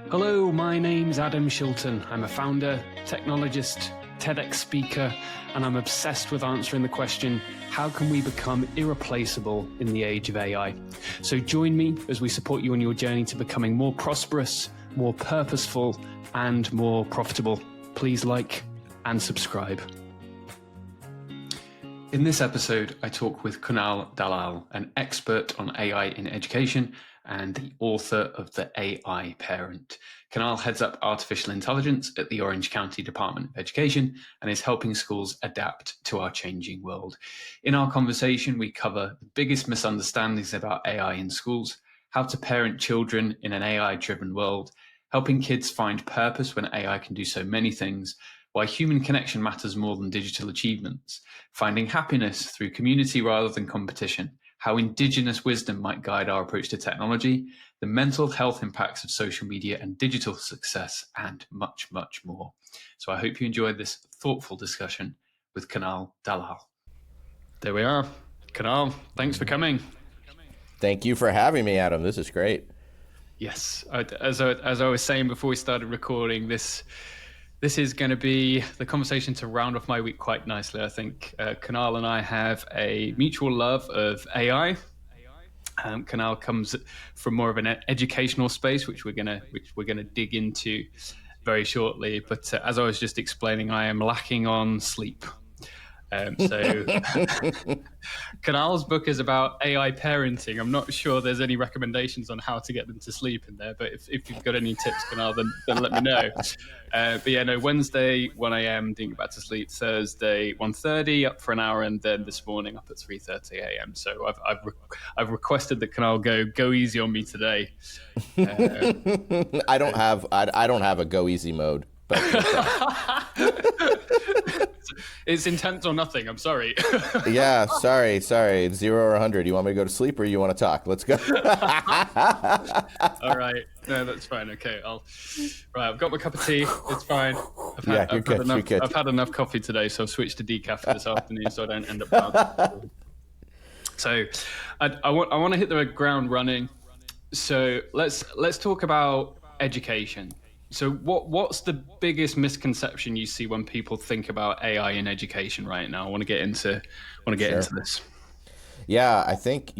Hello, my name's Adam Shilton. I'm a founder, technologist, TEDx speaker, and I'm obsessed with answering the question, how can we become irreplaceable in the age of AI? So join me as we support you on your journey to becoming more prosperous, more purposeful, and more profitable. Please like and subscribe. In this episode, I talk with Kunal Dalal, an expert on AI in education and the author of The AI Parent. Kunal heads up artificial intelligence at the Orange County Department of Education and is helping schools adapt to our changing world. In our conversation, we cover the biggest misunderstandings about AI in schools, how to parent children in an AI-driven world, helping kids find purpose when AI can do so many things, why human connection matters more than digital achievements, finding happiness through community rather than competition, how Indigenous wisdom might guide our approach to technology, the mental health impacts of social media and digital success, and much, much more. So I hope you enjoyed this thoughtful discussion with Kunal Dalal. There we are. Kunal, thanks for coming. Thank you for having me, Adam. This is great. Yes, as I was saying before we started recording, this is going to be the conversation to round off my week quite nicely. I think Kunal and I have a mutual love of AI. Kunal comes from more of an educational space, which we're gonna dig into very shortly. But as I was just explaining, I am lacking on sleep. So Kunal's book is about AI parenting. I'm not sure there's any recommendations on how to get them to sleep in there, but if you've got any tips, Kunal, then let me know. But yeah, no, Wednesday 1 a.m. didn't get back to sleep. Thursday 1:30 up for an hour, and then this morning up at 3:30 a.m. So I've requested that Kunal go easy on me today. I don't have a go easy mode. But it's intense or nothing. I'm sorry. Yeah, sorry. 0 or 100. You want me to go to sleep or you want to talk? Let's go. All right. No, that's fine. Okay. Right. I've got my cup of tea. It's fine. I've had enough coffee today, so I've switched to decaf for this afternoon, so I don't end up. So, I want to hit the ground running. So let's talk about education. So what's the biggest misconception you see when people think about AI in education right now? I want to get into this. Yeah, I think,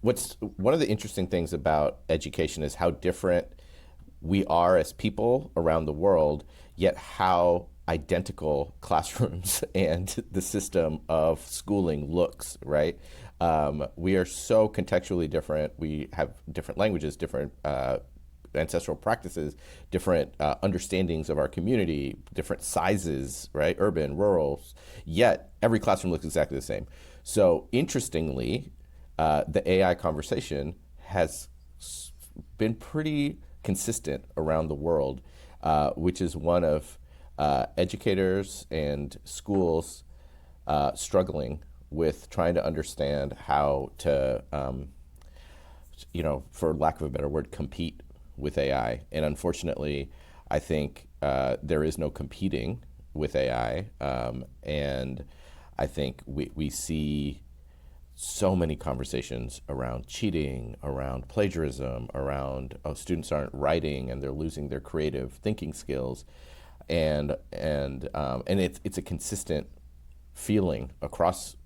what's one of the interesting things about education is how different we are as people around the world, yet how identical classrooms and the system of schooling looks, right? We are so contextually different. We have different languages, different ancestral practices, different understandings of our community, different sizes, right? Urban, rural, yet every classroom looks exactly the same. So interestingly, the AI conversation has been pretty consistent around the world, which is one of educators and schools struggling with trying to understand how to, for lack of a better word, compete with AI. And unfortunately, I think there is no competing with AI. And I think we see so many conversations around cheating, around plagiarism, around students aren't writing and they're losing their creative thinking skills. And it's a consistent feeling across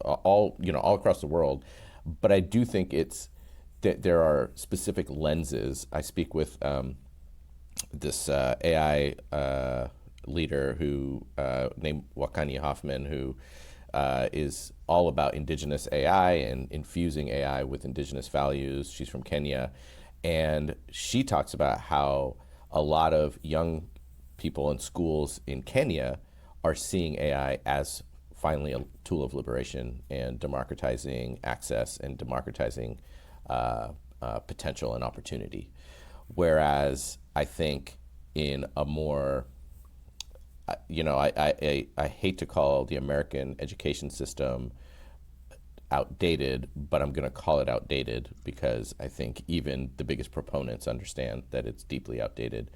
all across the world. But I do think that there are specific lenses. I speak with this AI leader who named Wakani Hoffman, who is all about Indigenous AI and infusing AI with Indigenous values. She's from Kenya, and she talks about how a lot of young people in schools in Kenya are seeing AI as finally a tool of liberation and democratizing access and democratizing potential and opportunity. Whereas I think in a more, I hate to call the American education system outdated, but I'm going to call it outdated because I think even the biggest proponents understand that it's deeply outdated.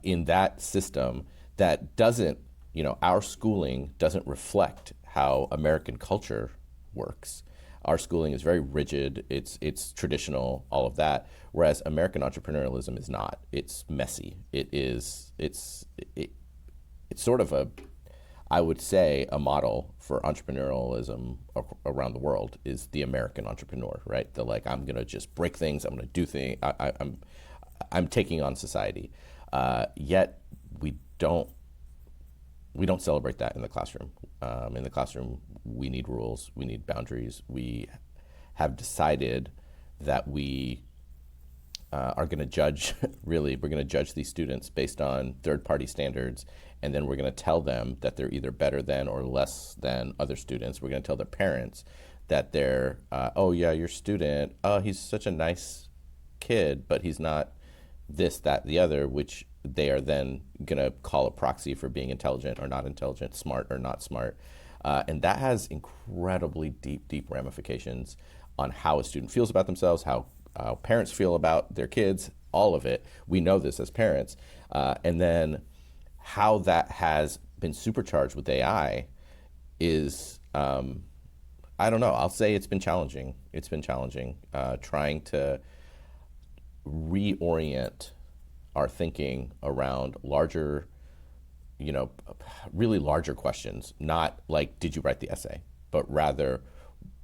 In that system, that doesn't, our schooling doesn't reflect how American culture works. Our schooling is very rigid. It's traditional, all of that. Whereas American entrepreneurialism is not. It's messy. It's sort of a, I would say, a model for entrepreneurialism around the world is the American entrepreneur, right? The like, I'm gonna just break things. I'm gonna do things. I'm taking on society. Yet don't we don't celebrate that in the classroom. In the classroom, we need rules, we need boundaries. We have decided that we are going to judge, really, we're going to judge these students based on third-party standards, and then we're going to tell them that they're either better than or less than other students. We're going to tell their parents that they're, oh yeah, your student, oh, he's such a nice kid, but he's not this, that, the other, which they are then going to call a proxy for being intelligent or not intelligent, smart or not smart. And that has incredibly deep ramifications on how a student feels about themselves, how parents feel about their kids, all of it. We know this as parents. And then how that has been supercharged with AI is, I don't know, I'll say it's been challenging. It's been challenging trying to reorient our thinking around larger, really larger questions, not like, did you write the essay, but rather,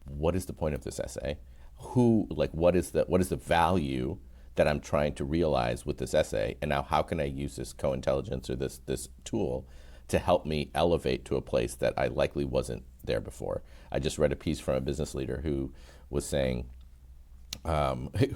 what is the point of this essay? What is the value that I'm trying to realize with this essay? And now how can I use this co-intelligence or this tool to help me elevate to a place that I likely wasn't there before? I just read a piece from a business leader who was saying,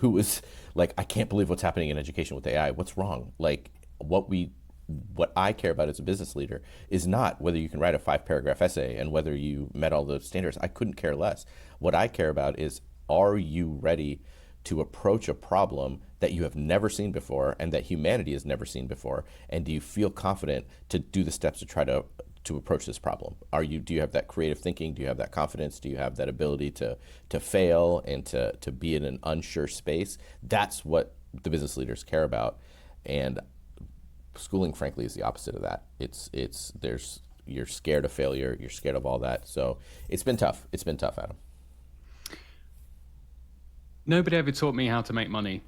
who was like, I can't believe what's happening in education with AI. What's wrong? Like what I care about as a business leader is not whether you can write a 5-paragraph essay and whether you met all the standards. I couldn't care less. What I care about is, are you ready to approach a problem that you have never seen before and that humanity has never seen before? And do you feel confident to do the steps to try to approach this problem? Do you have that creative thinking? Do you have that confidence? Do you have that ability to fail and to be in an unsure space? That's what the business leaders care about. And schooling, frankly, is the opposite of that. You're scared of failure. You're scared of all that. So it's been tough. It's been tough, Adam. Nobody ever taught me how to make money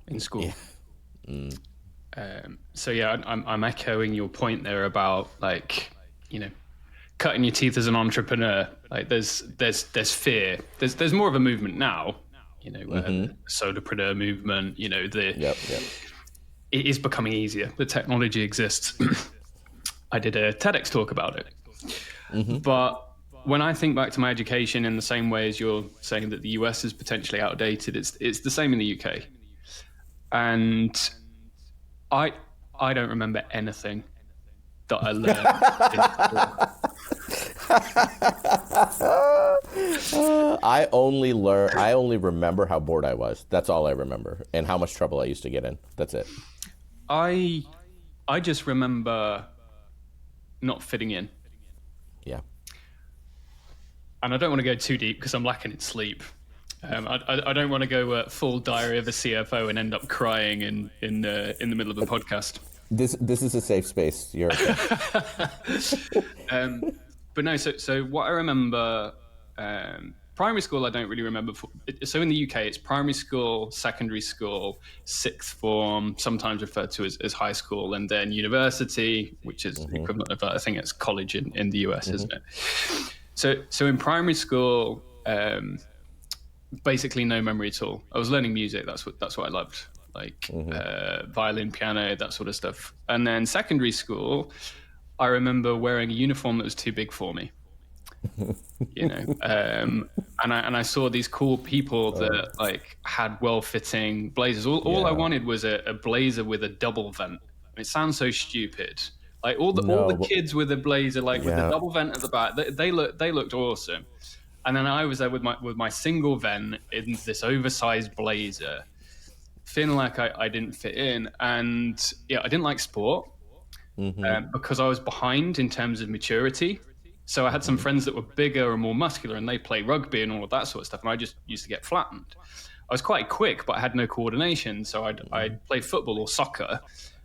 in school. Yeah. So yeah, I'm echoing your point there about cutting your teeth as an entrepreneur. Like there's fear. There's more of a movement now. Solopreneur movement. Yep. It is becoming easier. The technology exists. I did a TEDx talk about it. But when I think back to my education in the same way as you're saying that the US is potentially outdated, it's the same in the UK. And I don't remember anything that I learned. I only remember how bored I was. That's all I remember, and how much trouble I used to get in. That's it. I just remember not fitting in. Yeah. And I don't want to go too deep because I'm lacking in sleep. I don't want to go full diary of a CFO and end up crying in the middle of a podcast. This is a safe space. You're okay. But no, so what I remember, primary school, I don't really remember. So in the UK, it's primary school, secondary school, sixth form, sometimes referred to as high school, and then university, which is the equivalent of, I think it's college in the US, isn't it? So in primary school, basically no memory at all. I was learning music. That's what I loved, violin, piano, that sort of stuff. And then secondary school, I remember wearing a uniform that was too big for me. And I saw these cool people that had well-fitting blazers. All I wanted was a blazer with a double vent. It sounds so stupid. All the kids with a blazer, with the double vent at the back, they looked awesome. And then I was there with my single vent in this oversized blazer, feeling like I didn't fit in. And I didn't like sport because I was behind in terms of maturity. So I had some friends that were bigger and more muscular, and they play rugby and all of that sort of stuff. And I just used to get flattened. I was quite quick, but I had no coordination. So I'd play football or soccer,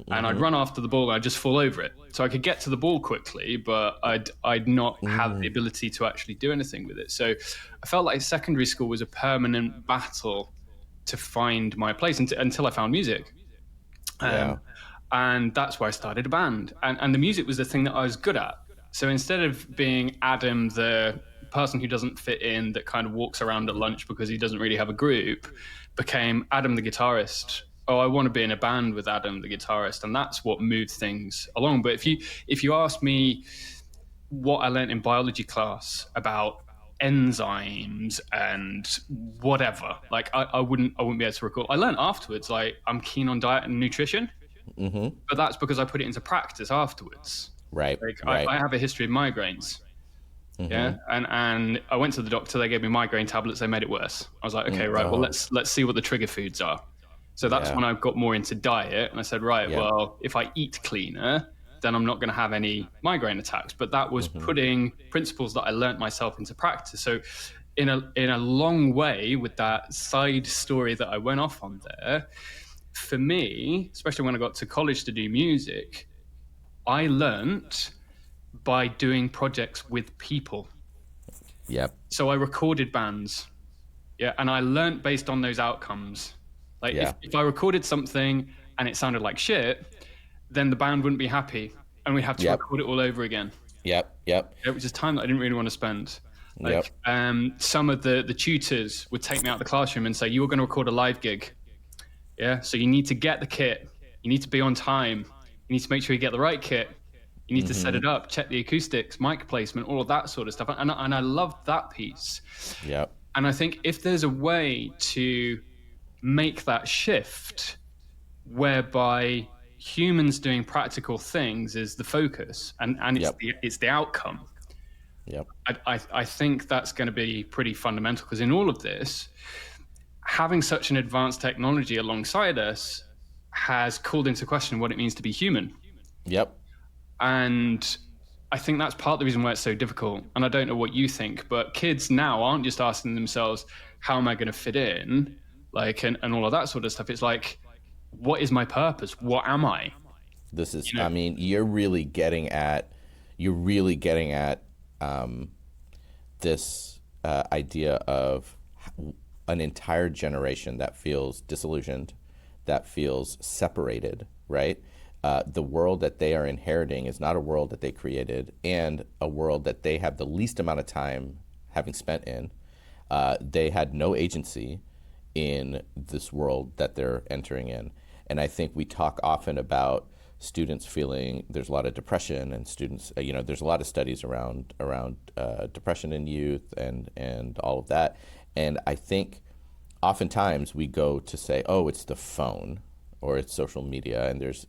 and I'd run after the ball and I'd just fall over it. So I could get to the ball quickly, but I'd not have the ability to actually do anything with it. So I felt like secondary school was a permanent battle to find my place until I found music. Yeah. And that's where I started a band. And the music was the thing that I was good at. So instead of being Adam, the person who doesn't fit in, that kind of walks around at lunch because he doesn't really have a group, became Adam the guitarist. Oh, I want to be in a band with Adam the guitarist, and that's what moved things along. But if you ask me what I learned in biology class about enzymes and whatever, like I wouldn't be able to recall. I learned afterwards, like I'm keen on diet and nutrition, but that's because I put it into practice afterwards. Right. Like Right. I have a history of migraines. Yeah. And I went to the doctor, they gave me migraine tablets, they made it worse. I was like, okay, right, well, let's see what the trigger foods are. So that's Yeah. when I got more into diet, and I said, right, Yeah. well, if I eat cleaner, then I'm not going to have any migraine attacks. But that was putting principles that I learned myself into practice. So in a long way, with that side story that I went off on there, for me, especially when I got to college to do music, I learnt by doing projects with people. Yep. So I recorded bands, yeah, and I learnt based on those outcomes. Like Yeah. if I recorded something and it sounded like shit, then the band wouldn't be happy, and we'd have to Yep. record it all over again. Yep. Yep. It was just time that I didn't really want to spend. Yep. Like some of the tutors would take me out of the classroom and say, "You're going to record a live gig, yeah. So you need to get the kit. You need to be on time. You need to make sure you get the right kit. You need to set it up, check the acoustics, mic placement, all of that sort of stuff." And I loved that piece. Yep. And I think if there's a way to make that shift whereby humans doing practical things is the focus, and it's the outcome, Yep. I think that's going to be pretty fundamental, because in all of this, having such an advanced technology alongside us has called into question what it means to be human. Yep. And I think that's part of the reason why it's so difficult. And I don't know what you think, but kids now aren't just asking themselves, how am I going to fit in? Like, and all of that sort of stuff. It's like, what is my purpose? What am I? This is, I mean, you're really getting at this idea of an entire generation that feels disillusioned, that feels separated, right? The world that they are inheriting is not a world that they created, and a world that they have the least amount of time having spent in. They had no agency in this world that they're entering in. And I think we talk often about students feeling there's a lot of depression, and students, there's a lot of studies around depression in youth and all of that. And I think oftentimes we go to say, oh, it's the phone or it's social media, and there's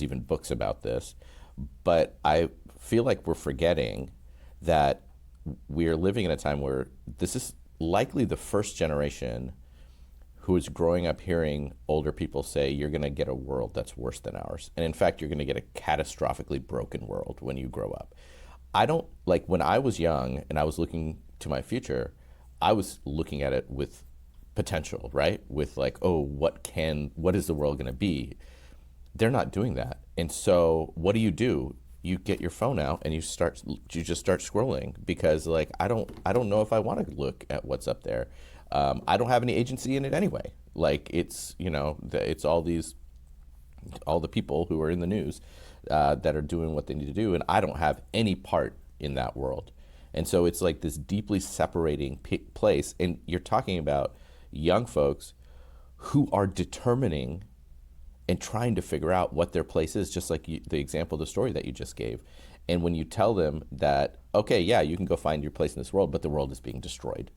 even books about this. But I feel like we're forgetting that we're living in a time where this is likely the first generation who is growing up hearing older people say, you're going to get a world that's worse than ours. And in fact, you're going to get a catastrophically broken world when you grow up. I don't, like, when I was young and I was looking to my future, I was looking at it with potential, right? With like, oh, what is the world going to be? They're not doing that. And so what do? You get your phone out and you just start scrolling, because like, I don't know if I want to look at what's up there. I don't have any agency in it anyway. Like, it's, it's all the people who are in the news that are doing what they need to do, and I don't have any part in that world. And so it's like this deeply separating place. And you're talking about young folks who are determining and trying to figure out what their place is, just like the example, the story that you just gave. And when you tell them that, okay, yeah, you can go find your place in this world, but the world is being destroyed.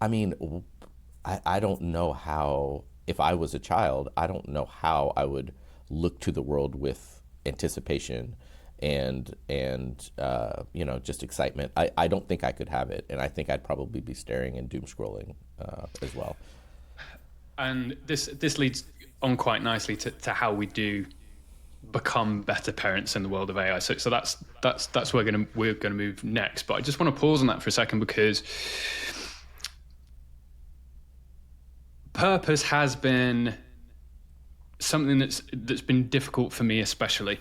I mean, I don't know how, if I was a child, I don't know how I would look to the world with anticipation and just excitement. I don't think I could have it. And I think I'd probably be staring and doom scrolling as well. And this leads on quite nicely to how we do become better parents in the world of AI. So that's where we're gonna move next. But I just want to pause on that for a second, because purpose has been something that's been difficult for me, especially.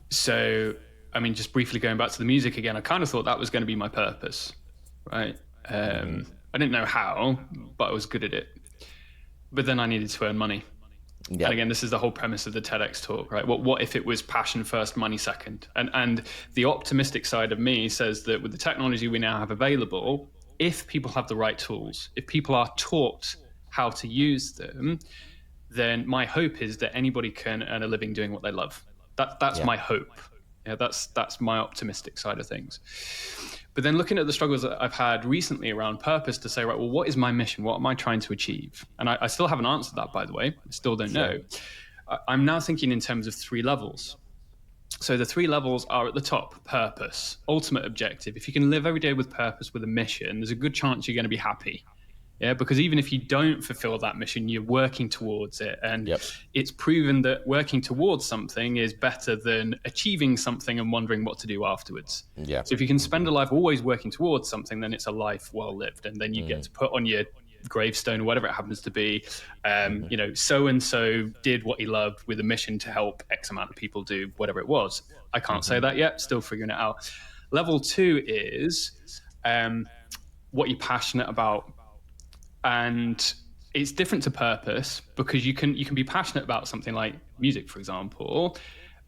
So, I mean, just briefly going back to the music again, I kind of thought that was going to be my purpose, right? I didn't know how, but I was good at it. But then I needed to earn money. Yep. And again, this is the whole premise of the TEDx talk, right? What if it was passion first, money second? And the optimistic side of me says that with the technology we now have available, if people have the right tools, if people are taught how to use them, then my hope is that anybody can earn a living doing what they love. That's my hope. Yeah, that's my optimistic side of things. But then looking at the struggles that I've had recently around purpose to say, right, well, what is my mission? What am I trying to achieve? And I still haven't answered that, by the way. I still don't know. I'm now thinking in terms of 3 levels. So the 3 levels are at the top: purpose, ultimate objective. If you can live every day with purpose, with a mission, there's a good chance you're going to be happy. Yeah, because even if you don't fulfill that mission, you're working towards it. And it's proven that working towards something is better than achieving something and wondering what to do afterwards. Yeah. So if you can spend a life always working towards something, then it's a life well lived. And then you get to put on your gravestone or whatever it happens to be, you know, so-and-so did what he loved with a mission to help X amount of people do whatever it was. I can't say that yet, still figuring it out. Level 2 is what you're passionate about. And it's different to purpose, because you can be passionate about something like music, for example,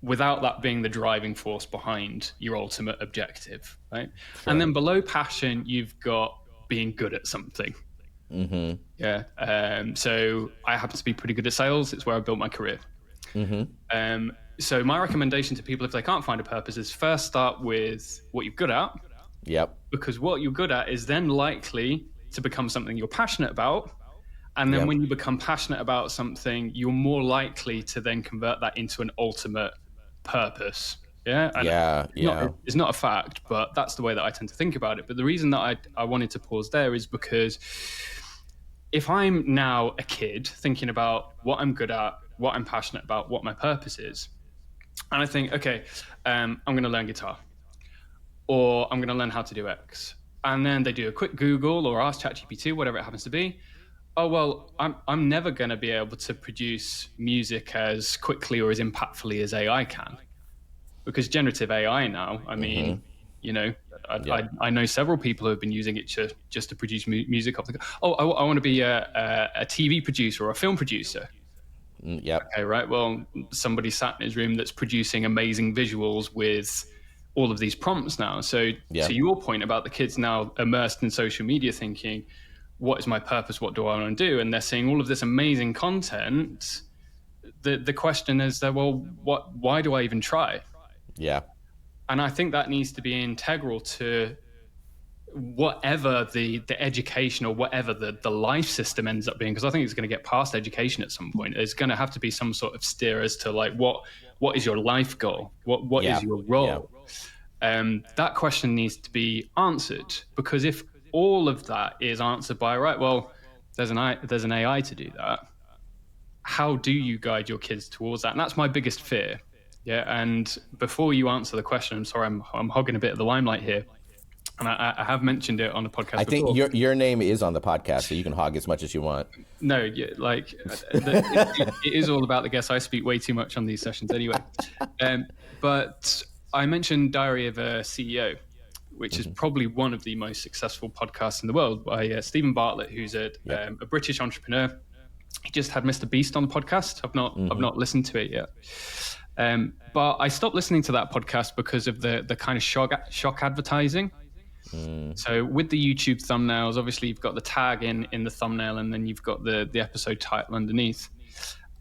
without that being the driving force behind your ultimate objective, right? Sure. And then below passion, you've got being good at something. Yeah. So I happen to be pretty good at sales. It's where I built my career. So my recommendation to people, if they can't find a purpose, is first start with what you're good at. Yep. Because what you're good at is then likely to become something you're passionate about. And then when you become passionate about something, you're more likely to then convert that into an ultimate purpose. Yeah. And it's not a fact, but that's the way that I tend to think about it. But the reason that I wanted to pause there is because if I'm now a kid thinking about what I'm good at, what I'm passionate about, what my purpose is, and I think, okay, I'm going to learn guitar, or I'm going to learn how to do X. And then they do a quick Google or ask ChatGPT, whatever it happens to be. Oh, well, I'm never going to be able to produce music as quickly or as impactfully as AI can. Because generative AI now, I mean, you know, I know several people who have been using it just to produce music. I want to be a TV producer or a film producer. Okay, right. Well, somebody sat in his room that's producing amazing visuals with all of these prompts now. So to your point about the kids now immersed in social media thinking, what is my purpose? What do I want to do? And they're seeing all of this amazing content. The question is that, well, why do I even try? Yeah. And I think that needs to be integral to whatever the education or whatever the life system ends up being, because I think it's going to get past education at some point. There's going to have to be some sort of steer as to like, what is your life goal? What is your role? That question needs to be answered, because if all of that is answered by, right, well, there's an AI to do that, how do you guide your kids towards that? And that's my biggest fear. Yeah. And before you answer the question, I'm sorry, I'm hogging a bit of the limelight here. And I have mentioned it on the podcast. I think your name is on the podcast, so you can hog as much as you want. No, like it is all about the guests. I speak way too much on these sessions anyway. But I mentioned Diary of a CEO, which is probably one of the most successful podcasts in the world, by Stephen Bartlett, who's a British entrepreneur. He just had Mr. Beast on the podcast. I've not listened to it yet. But I stopped listening to that podcast because of the kind of shock advertising. So with the YouTube thumbnails, obviously you've got the tag in the thumbnail, and then you've got the episode title underneath.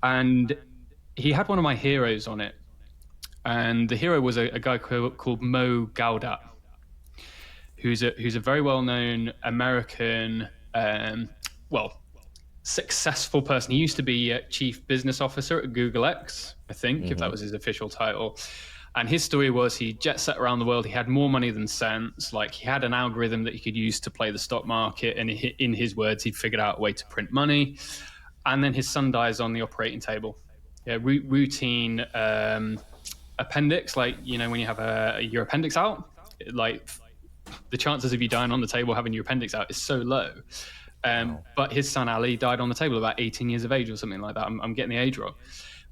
And he had one of my heroes on it. And the hero was a guy called Mo Gaudat, who's a very well-known American, successful person. He used to be chief business officer at Google X, I think, if that was his official title. And his story was he jet set around the world. He had more money than sense. Like, he had an algorithm that he could use to play the stock market. And in his words, he'd figured out a way to print money. And then his son dies on the operating table. Yeah, routine appendix, like, you know, when you have your appendix out, like the chances of you dying on the table having your appendix out is so low. Wow. But his son Ali died on the table about 18 years of age or something like that. I'm getting the age wrong.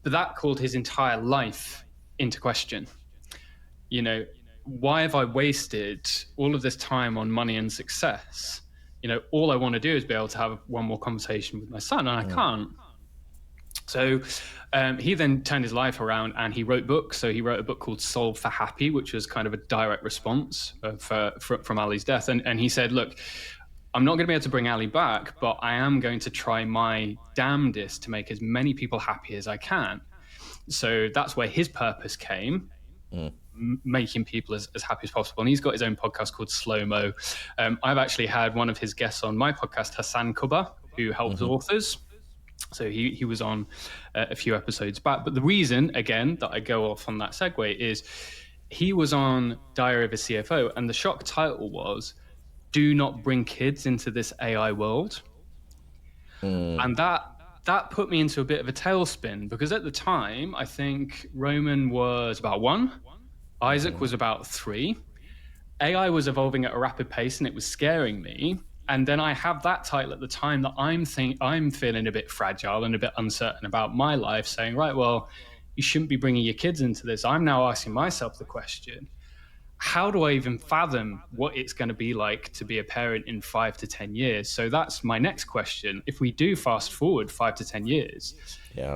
But that called his entire life into question. You know, why have I wasted all of this time on money and success? You know, all I want to do is be able to have one more conversation with my son, and I can't. So he then turned his life around and he wrote books. So he wrote a book called Solve for Happy, which was kind of a direct response from Ali's death. And he said, look, I'm not going to be able to bring Ali back, but I am going to try my damnedest to make as many people happy as I can. So that's where his purpose came, making people as happy as possible. And he's got his own podcast called Slow Mo. I've actually had one of his guests on my podcast, Hassan Kuba, who helps authors. So he was on a few episodes back. But the reason, again, that I go off on that segue is he was on Diary of a CFO, and the shock title was, "Do not bring kids into this AI world." And that put me into a bit of a tailspin, because at the time, I think Roman was about 1, Isaac was about 3. AI was evolving at a rapid pace and it was scaring me. And then I have that title at the time that I'm feeling a bit fragile and a bit uncertain about my life, saying, right, well, you shouldn't be bringing your kids into this. I'm now asking myself the question, how do I even fathom what it's going to be like to be a parent in 5 to 10 years? So that's my next question. If we do fast forward 5 to 10 years,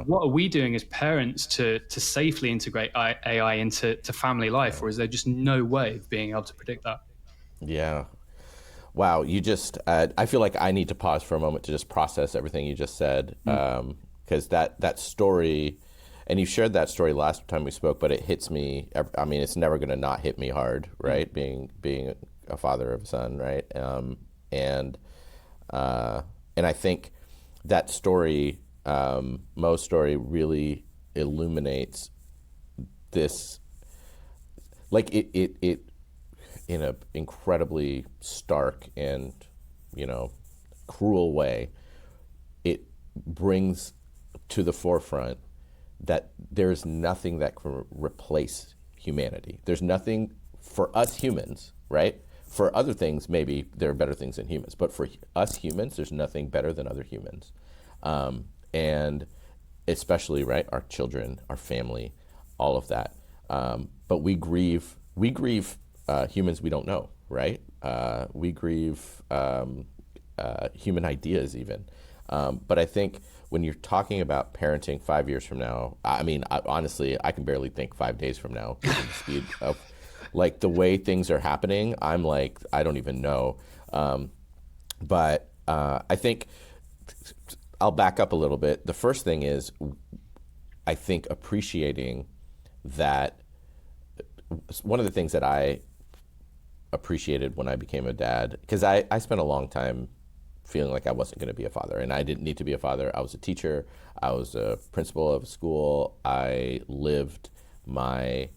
what are we doing as parents to safely integrate AI into family life? Or is there just no way of being able to predict that? Yeah. Wow, you just, I feel like I need to pause for a moment to just process everything you just said, because that story, and you shared that story last time we spoke, but it hits me, I mean, it's never going to not hit me hard, right? Being a father of a son, right? And I think that story, Mo's story, really illuminates this, like it in an incredibly stark and, cruel way, it brings to the forefront that there's nothing that can replace humanity. There's nothing for us humans, right? For other things, maybe there are better things than humans, but for us humans, there's nothing better than other humans. And especially, right, our children, our family, all of that. But we grieve humans we don't know, right? We grieve human ideas even. But I think when you're talking about parenting 5 years from now, I mean, honestly, I can barely think 5 days from now, given the speed of, like, the way things are happening. I'm like, I don't even know. But I think I'll back up a little bit. The first thing is, I think appreciating that. One of the things that I appreciated when I became a dad, because I spent a long time feeling like I wasn't going to be a father, and I didn't need to be a father. I was a teacher. I was a principal of a school. I lived my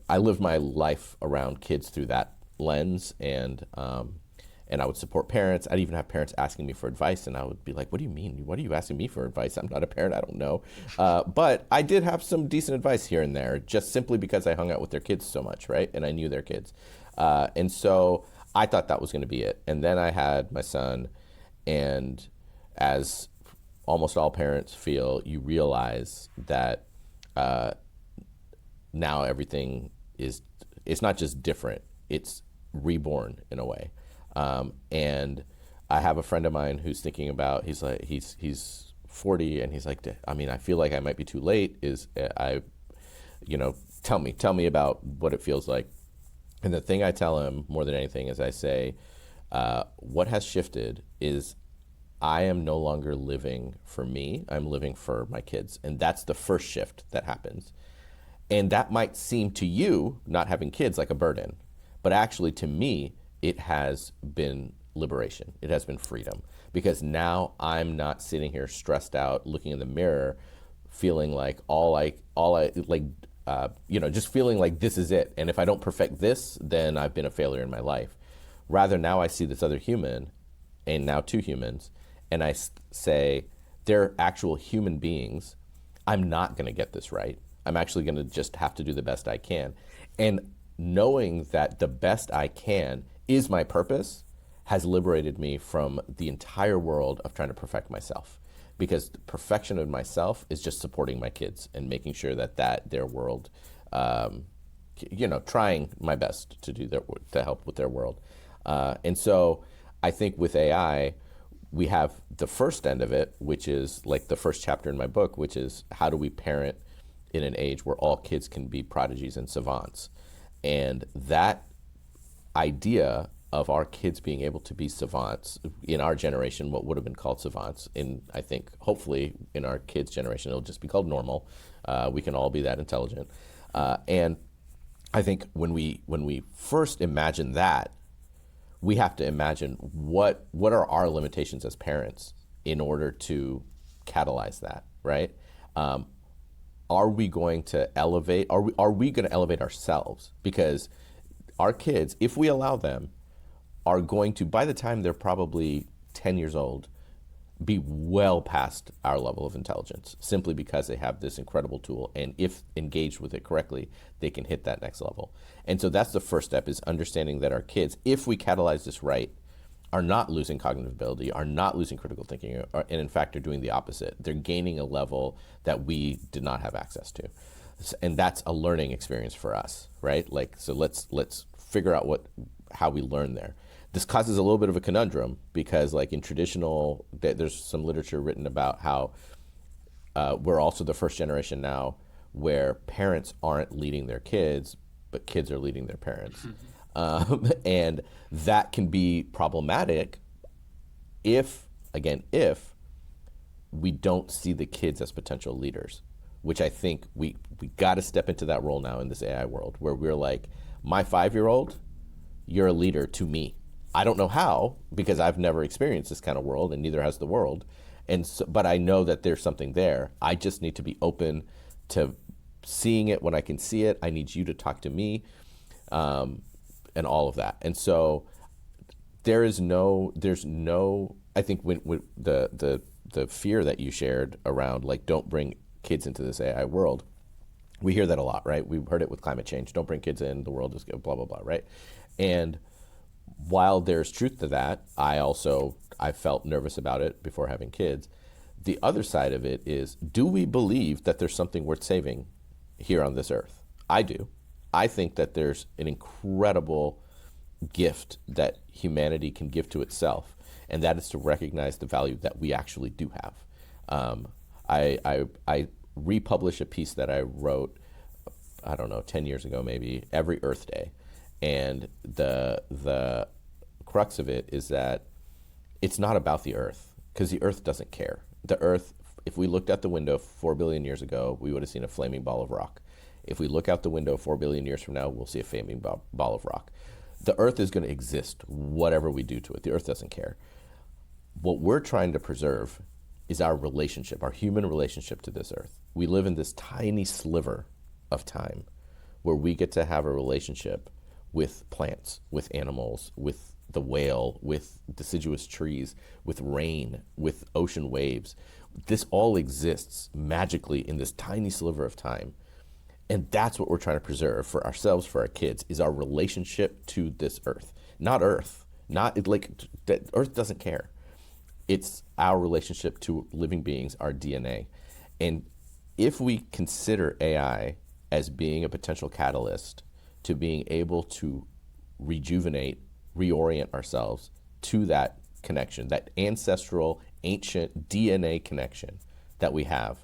life around kids through that lens, and I would support parents. I'd even have parents asking me for advice, and I would be like, what do you mean? What are you asking me for advice? I'm not a parent. I don't know. But I did have some decent advice here and there, just simply because I hung out with their kids so much, right? And I knew their kids. And so I thought that was going to be it. And then I had my son, and as almost all parents feel, you realize that now everything it's not just different, it's reborn in a way. And I have a friend of mine who's thinking about, he's 40, and he's like, I mean, I feel like I might be too late. Tell me about what it feels like. And the thing I tell him more than anything is I say, what has shifted is I am no longer living for me. I'm living for my kids. And that's the first shift that happens. And that might seem to you, not having kids, like a burden. But actually, to me, it has been liberation. It has been freedom. Because now I'm not sitting here stressed out, looking in the mirror, feeling like just feeling like this is it. And if I don't perfect this, then I've been a failure in my life. Rather, now I see this other human, and now two humans, and I say, they're actual human beings. I'm not going to get this right. I'm actually going to just have to do the best I can. And knowing that the best I can is my purpose has liberated me from the entire world of trying to perfect myself, because the perfection of myself is just supporting my kids and making sure that their world, trying my best to to help with their world. And so I think with AI, we have the first end of it, which is like the first chapter in my book, which is how do we parent in an age where all kids can be prodigies and savants. And that idea of our kids being able to be savants in our generation, what would have been called savants, I think hopefully in our kids' generation it'll just be called normal. We can all be that intelligent, and I think when we first imagine that, we have to imagine what are our limitations as parents in order to catalyze that, right? Are we going to elevate? Are we going to elevate ourselves? Because our kids, if we allow them, are going to, by the time they're probably 10 years old, be well past our level of intelligence, simply because they have this incredible tool, and if engaged with it correctly, they can hit that next level. And so that's the first step, is understanding that our kids, if we catalyze this right, are not losing cognitive ability, are not losing critical thinking, and in fact are doing the opposite. They're gaining a level that we did not have access to. And that's a learning experience for us, right? Like, so let's figure out how we learn there. This causes a little bit of a conundrum, because like in traditional, there's some literature written about how we're also the first generation now where parents aren't leading their kids, but kids are leading their parents. And that can be problematic if we don't see the kids as potential leaders, which I think we got to step into that role now in this AI world, where we're like, my 5-year-old, you're a leader to me. I don't know how, because I've never experienced this kind of world, and neither has the world. And so, but I know that there's something there. I just need to be open to seeing it when I can see it. I need you to talk to me, and all of that. And so there's no. I think when the fear that you shared around, like, don't bring kids into this AI world, we hear that a lot, right? We've heard it with climate change. Don't bring kids in. The world is blah blah blah, right? And while there's truth to that, I felt nervous about it before having kids. The other side of it is, do we believe that there's something worth saving here on this earth? I do. I think that there's an incredible gift that humanity can give to itself, and that is to recognize the value that we actually do have. I republish a piece that I wrote, I don't know, 10 years ago maybe, every Earth Day. And the crux of it is that it's not about the Earth, because the Earth doesn't care. The Earth, if we looked out the window 4 billion years ago, we would have seen a flaming ball of rock. If we look out the window 4 billion years from now, we'll see a flaming ball of rock. The Earth is going to exist, whatever we do to it. The Earth doesn't care. What we're trying to preserve is our relationship, our human relationship to this Earth. We live in this tiny sliver of time where we get to have a relationship with plants, with animals, with the whale, with deciduous trees, with rain, with ocean waves. This all exists magically in this tiny sliver of time. And that's what we're trying to preserve for ourselves, for our kids, is our relationship to this Earth. Not Earth. Not like that. Earth doesn't care. It's our relationship to living beings, our DNA. And if we consider AI as being a potential catalyst to being able to rejuvenate, reorient ourselves to that connection, that ancestral, ancient DNA connection that we have,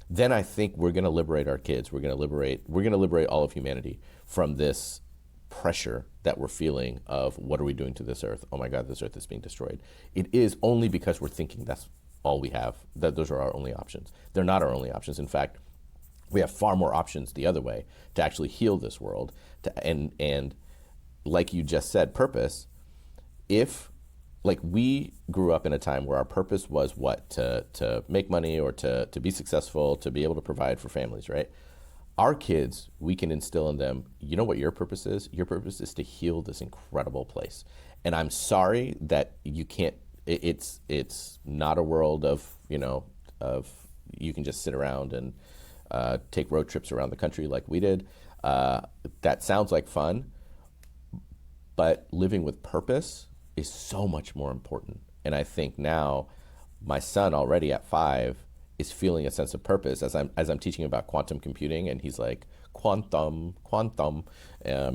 then I think we're going to liberate our kids. We're going to liberate all of humanity from this pressure that we're feeling of, what are we doing to this Earth? Oh my God, this Earth is being destroyed. It is only because we're thinking that's all we have, that those are our only options. They're not our only options. In fact, we have far more options the other way to actually heal this world. And like you just said, purpose, if, like, we grew up in a time where our purpose was what? To make money, or to be successful, to be able to provide for families, right? Our kids, we can instill in them, you know what your purpose is? Your purpose is to heal this incredible place. And I'm sorry that you can't, it's not a world of you can just sit around and take road trips around the country like we did. That sounds like fun, but living with purpose is so much more important. And I think now my son already at 5 is feeling a sense of purpose as I'm teaching about quantum computing, and he's like quantum,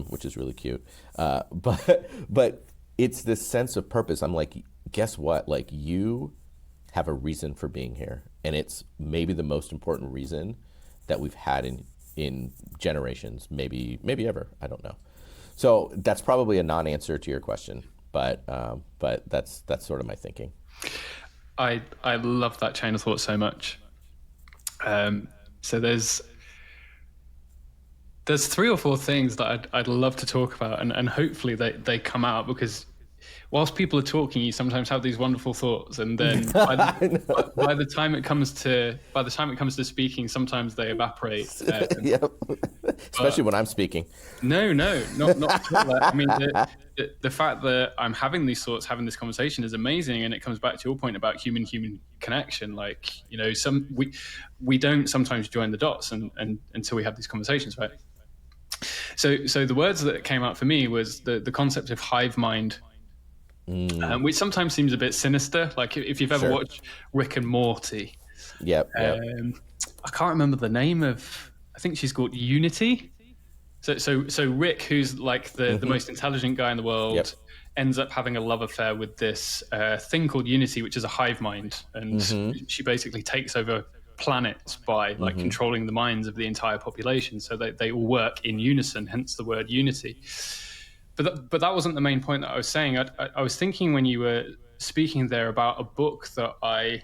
which is really cute. But it's this sense of purpose. I'm like, guess what? Like, you have a reason for being here, and it's maybe the most important reason that we've had in generations, maybe ever. I don't know. So that's probably a non-answer to your question, but that's sort of my thinking. I love that chain of thought so much. So there's 3 or 4 things that I'd love to talk about, and hopefully they come out, because whilst people are talking, you sometimes have these wonderful thoughts, and then by the time it comes to speaking, sometimes they evaporate. Yep. Especially when I'm speaking. No, not at all. I mean, the fact that I'm having these thoughts, having this conversation is amazing, and it comes back to your point about human connection. Like, you know, we don't sometimes join the dots and until we have these conversations, right? So the words that came out for me was the concept of hive mind, which sometimes seems a bit sinister. Like, if you've ever watched Rick and Morty, Yep. I can't remember the name of. I think she's called Unity. So Rick, who's like the most intelligent guy in the world, ends up having a love affair with this thing called Unity, which is a hive mind, and she basically takes over planets by like controlling the minds of the entire population. So they all work in unison, hence the word unity. But that wasn't the main point that I was saying. I was thinking when you were speaking there about a book that I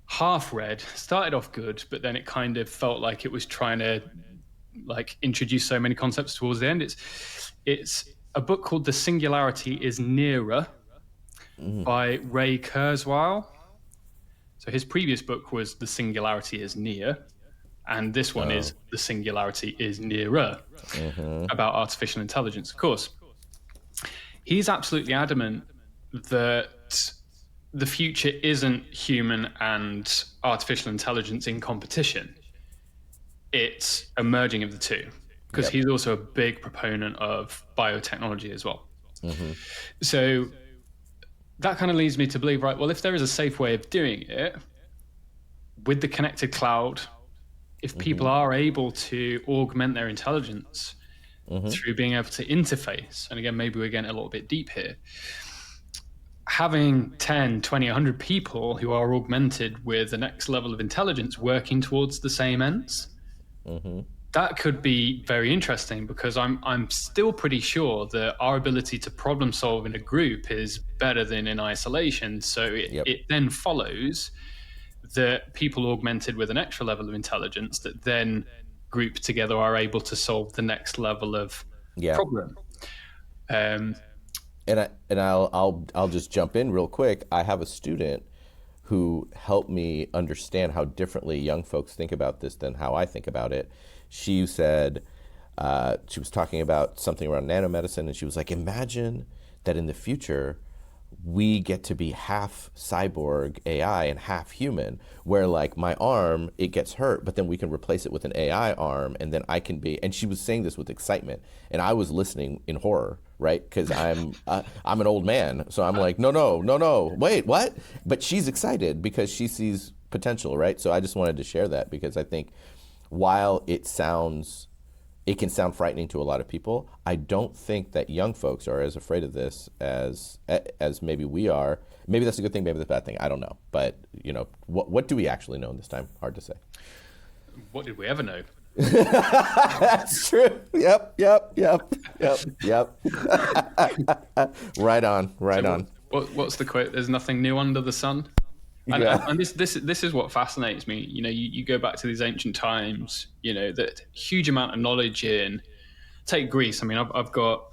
half read, started off good, but then it kind of felt like it was trying to like introduce so many concepts towards the end. It's a book called The Singularity is Nearer by Ray Kurzweil. So his previous book was The Singularity is Near, and this one is The Singularity is Nearer, about artificial intelligence. Of course, he's absolutely adamant that the future isn't human and artificial intelligence in competition. It's a merging of the two, because he's also a big proponent of biotechnology as well. So that kind of leads me to believe, right, well, if there is a safe way of doing it with the connected cloud, if people are able to augment their intelligence through being able to interface, and again, maybe we're getting a little bit deep here, having 10, 20, 100 people who are augmented with the next level of intelligence working towards the same ends, that could be very interesting, because I'm still pretty sure that our ability to problem solve in a group is better than in isolation. So it then follows that people augmented with an extra level of intelligence that then group together are able to solve the next level of problem. And I'll just jump in real quick. I have a student who helped me understand how differently young folks think about this than how I think about it. She said, she was talking about something around nanomedicine, and she was like, imagine that in the future, we get to be half cyborg AI and half human, where like my arm, it gets hurt, but then we can replace it with an AI arm, and then I can be, and she was saying this with excitement, and I was listening in horror, right? Because I'm an old man, so I'm like, no, wait, what? But she's excited because she sees potential, right? So I just wanted to share that, because I think while it can sound frightening to a lot of people, I don't think that young folks are as afraid of this as maybe we are. Maybe that's a good thing, maybe that's a bad thing. I don't know. But, you know, what do we actually know in this time? Hard to say. What did we ever know? That's true. Yep. Right on. What's the quote? There's nothing new under the sun. And this is what fascinates me. You know, you go back to these ancient times, you know, that huge amount of knowledge in, take Greece. I mean, I've got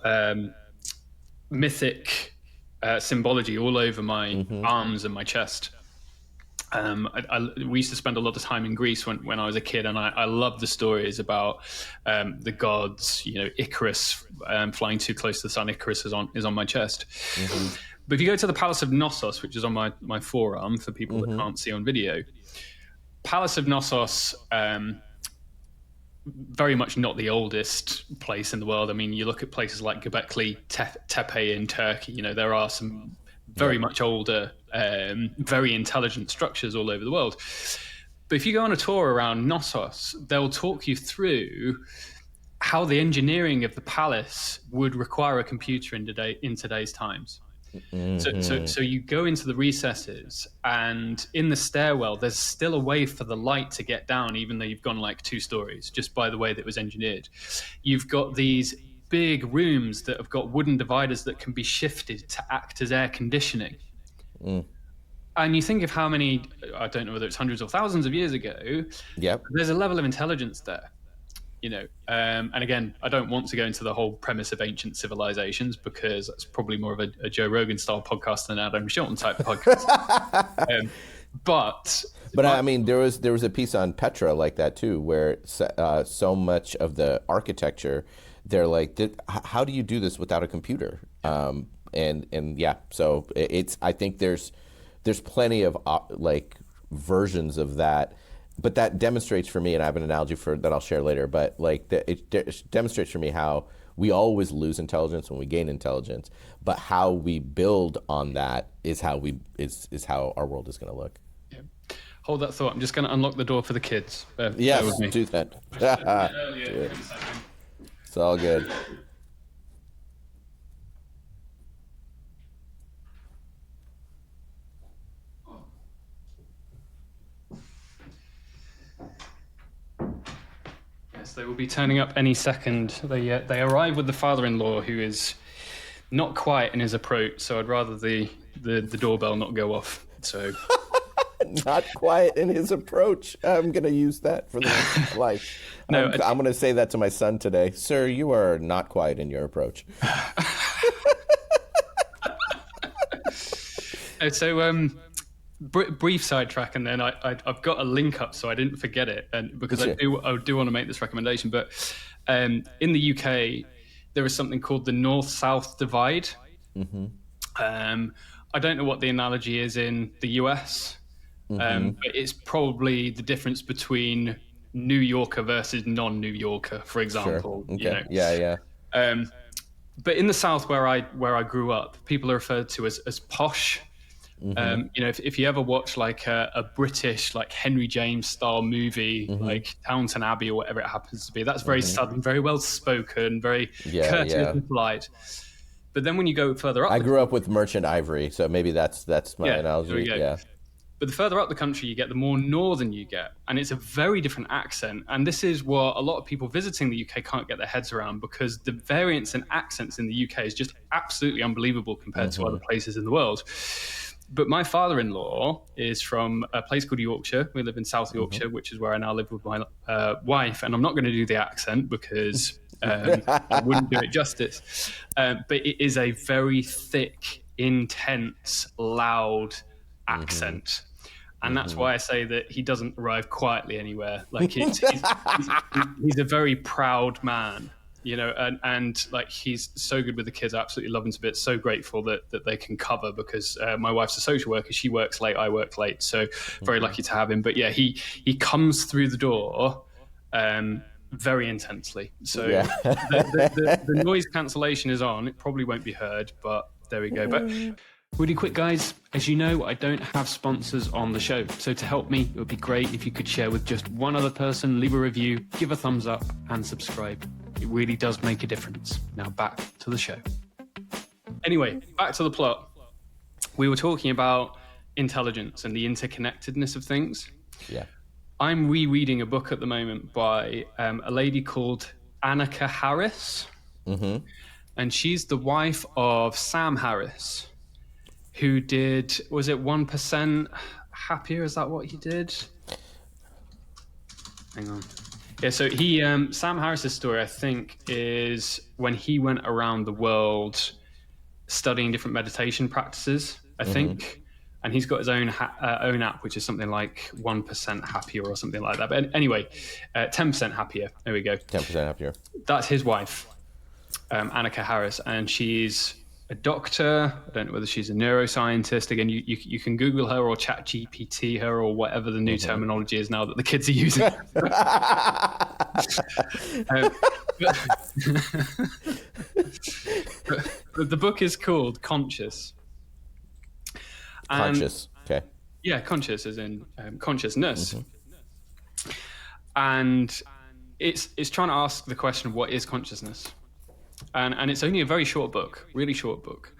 mythic symbology all over my arms and my chest. We used to spend a lot of time in Greece when I was a kid, and I love the stories about the gods. You know, Icarus flying too close to the sun. Icarus is on my chest. But if you go to the Palace of Knossos, which is on my forearm for people that can't see on video, Palace of Knossos very much not the oldest place in the world. I mean, you look at places like Göbekli Tepe in Turkey. There are some very much older, very intelligent structures all over the world. But if you go on a tour around Knossos, they'll talk you through how the engineering of the palace would require a computer in today's times. So you go into the recesses, and in the stairwell, there's still a way for the light to get down, even though you've gone like 2 stories, just by the way that it was engineered. You've got these big rooms that have got wooden dividers that can be shifted to act as air conditioning. And you think of how many, I don't know whether it's hundreds or thousands of years ago, there's a level of intelligence there. And again, I don't want to go into the whole premise of ancient civilizations, because that's probably more of a Joe Rogan style podcast than an Adam Shilton type podcast. But I mean, there was a piece on Petra like that too, where so much of the architecture, they're like, how do you do this without a computer? And yeah, so I think there's plenty of like versions of that. But that demonstrates for me, and I have an analogy for that I'll share later, but like it demonstrates for me how we always lose intelligence when we gain intelligence, but how we build on that is how our world is going to look. Yeah. Hold that thought. I'm just going to unlock the door for the kids. Yes, do that. It's all good. They will be turning up any second. They arrive with the father-in-law, who is not quiet in his approach, so I'd rather the doorbell not go off. So not quiet in his approach. I'm going to use that for the rest of life. No, I'm going to say that to my son today. Sir, you are not quiet in your approach. So brief sidetrack, and then I've got a link up so I didn't forget it, and because I do want to make this recommendation. But in the UK, there is something called the North-South divide. I don't know what the analogy is in the US, but it's probably the difference between New Yorker versus non-New Yorker, for example. Sure. Okay. But in the South, where I grew up, people are referred to as posh. If you ever watch like a British, like Henry James style movie, like Downton Abbey or whatever it happens to be, that's very southern, very well spoken, very courteous and polite. But then when you go further up, I grew up with Merchant Ivory, so maybe that's my analogy. Yeah. But the further up the country you get, the more northern you get. And it's a very different accent. And this is what a lot of people visiting the UK can't get their heads around, because the variance in accents in the UK is just absolutely unbelievable compared to other places in the world. But my father-in-law is from a place called Yorkshire. We live in South Yorkshire, which is where I now live with my wife. And I'm not going to do the accent because I wouldn't do it justice. But it is a very thick, intense, loud accent. And that's why I say that he doesn't arrive quietly anywhere. Like he's a very proud man, and like he's so good with the kids. I absolutely love him to bits. So grateful that they can cover, because my wife's a social worker. She works late, I work late. So very lucky to have him. But yeah, he comes through the door very intensely. So the noise cancellation is on. It probably won't be heard, but there we go. But really quick, guys, as you know, I don't have sponsors on the show. So to help me, it would be great if you could share with just one other person, leave a review, give a thumbs up, and subscribe. It really does make a difference. Now back to the show. Anyway, back to the plot. We were talking about intelligence and the interconnectedness of things. Yeah. I'm rereading a book at the moment by a lady called Annaka Harris. And she's the wife of Sam Harris, who did, was it 1% Happier? Is that what he did? Hang on. Yeah, so he, Sam Harris's story, I think, is when he went around the world studying different meditation practices, I think. And he's got his own app, which is something like 1% Happier or something like that. But anyway, 10% Happier. There we go. 10% Happier. That's his wife, Annaka Harris, and she's a doctor. I don't know whether she's a neuroscientist. Again, you can Google her or chat GPT her or whatever the new terminology is now that the kids are using. But, but the book is called Conscious. Conscious. Okay. Yeah, conscious as in consciousness. And it's trying to ask the question, what is consciousness? And it's only a very short book, really short book.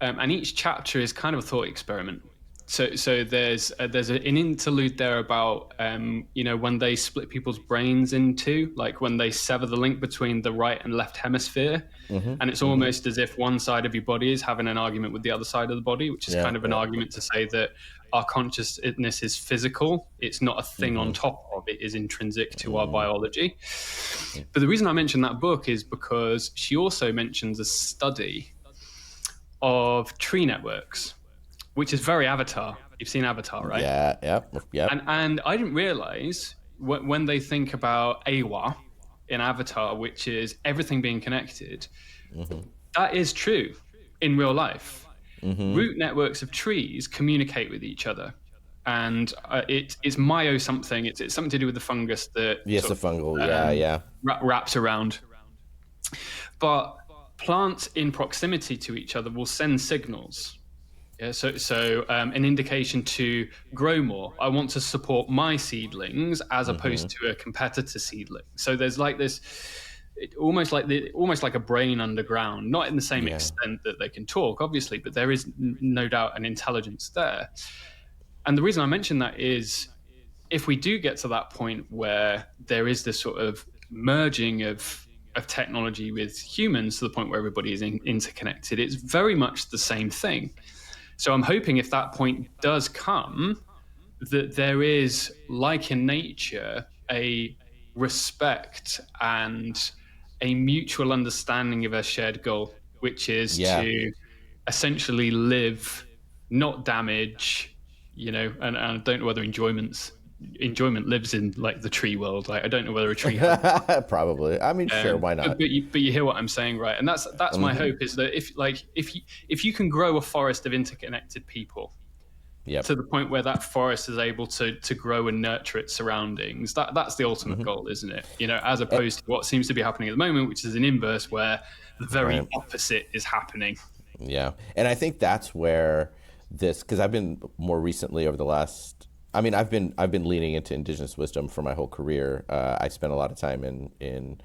And each chapter is kind of a thought experiment. So there's an interlude there about when they split people's brains in two, like when they sever the link between the right and left hemisphere, and it's almost as if one side of your body is having an argument with the other side of the body, which is kind of an argument to say that our consciousness is physical. It's not a thing on top of it, is intrinsic to our biology. But the reason I mentioned that book is because she also mentions a study of tree networks, which is very Avatar. You've seen Avatar, right? Yeah. And I didn't realize when they think about Awa in Avatar, which is everything being connected, that is true in real life. Root networks of trees communicate with each other. And it's myo something. It's something to do with the fungus that the fungal, wraps around. But plants in proximity to each other will send signals. Yeah, so an indication to grow more. I want to support my seedlings as opposed to a competitor seedling. So there's like this, almost like a brain underground, not in the same extent that they can talk, obviously, but there is no doubt an intelligence there. And the reason I mention that is, if we do get to that point where there is this sort of merging of technology with humans to the point where everybody is interconnected, it's very much the same thing. So I'm hoping if that point does come, that there is, like in nature, a respect and a mutual understanding of a shared goal, which is to essentially live, not damage, and I don't know whether enjoyment lives in like the tree world. Like, I don't know whether a tree probably. I mean, sure, why not? But you hear what I'm saying, right? And that's my hope, is that if you can grow a forest of interconnected people to the point where that forest is able to grow and nurture its surroundings, that's the ultimate goal, isn't it? As opposed to what seems to be happening at the moment, which is an inverse where the very opposite is happening. Yeah, and I think that's where because I've been more recently over the last. I mean, I've been leaning into indigenous wisdom for my whole career. I spent a lot of time in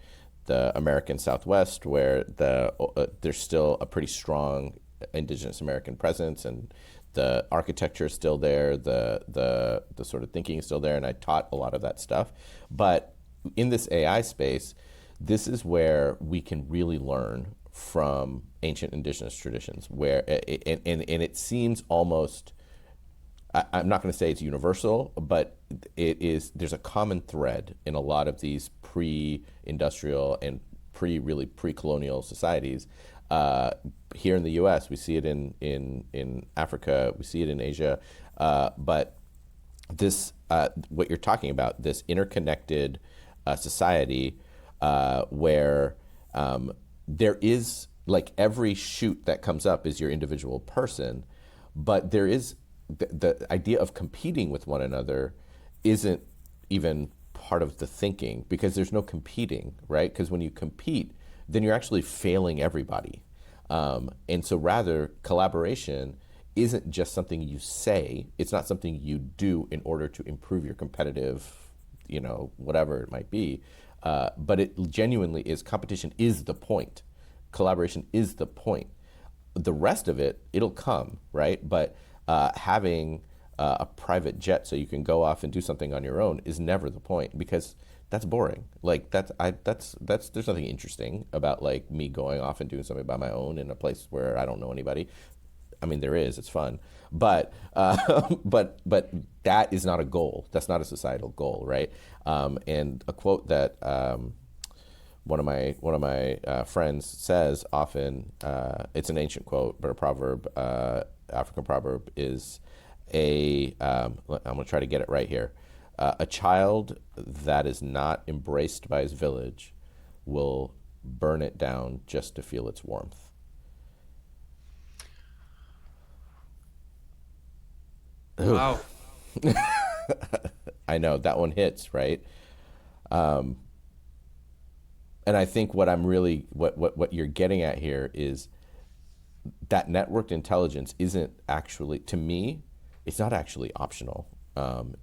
the American Southwest, where there's still a pretty strong indigenous American presence, and the architecture is still there, the sort of thinking is still there, and I taught a lot of that stuff. But in this AI space, this is where we can really learn from ancient indigenous traditions, where and it seems almost. I'm not going to say it's universal, but there's a common thread in a lot of these pre-industrial and pre-colonial societies. Here in the U.S., we see it in Africa, we see it in Asia, but this what you're talking about, this interconnected society where there is, like, every shoot that comes up is your individual person, but there is the idea of competing with one another isn't even part of the thinking, because there's no competing, right? Because when you compete, then you're actually failing everybody. And so rather, collaboration isn't just something you say, it's not something you do in order to improve your competitive, whatever it might be, but it genuinely is. Competition is the point. Collaboration is the point. The rest of it, it'll come, right? But having a private jet so you can go off and do something on your own is never the point, because that's boring. Like there's nothing interesting about, like, me going off and doing something by my own in a place where I don't know anybody. I mean, there is, it's fun, but that is not a goal. That's not a societal goal, right? And a quote that one of my friends says often, it's an ancient quote, but a proverb, African proverb, is I'm going to try to get it right here. A child that is not embraced by his village will burn it down just to feel its warmth. Wow. I know that one hits, right? And I think what you're getting at here is that networked intelligence isn't actually, to me, it's not actually optional,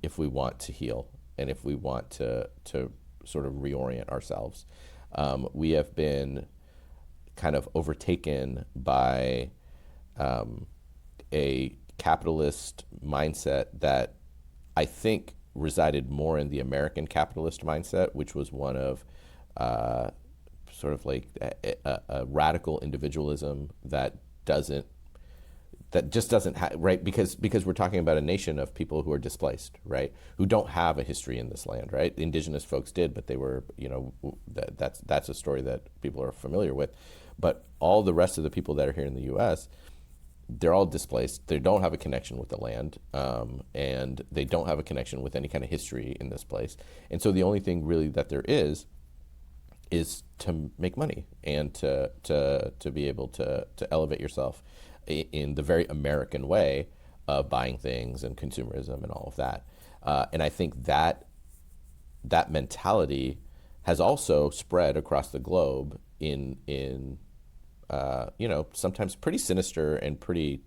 if we want to heal and if we want to sort of reorient ourselves. We have been kind of overtaken by a capitalist mindset that I think resided more in the American capitalist mindset, which was one of sort of like a radical individualism that just doesn't have, right, because we're talking about a nation of people who are displaced, right, who don't have a history in this land, right. The indigenous folks did, but they were, that's a story that people are familiar with. But all the rest of the people that are here in the US, they're all displaced. They don't have a connection with the land, and they don't have a connection with any kind of history in this place. And so the only thing really that there is to make money and to be able to elevate yourself in the very American way of buying things and consumerism and all of that. And I think that mentality has also spread across the globe in sometimes pretty sinister and pretty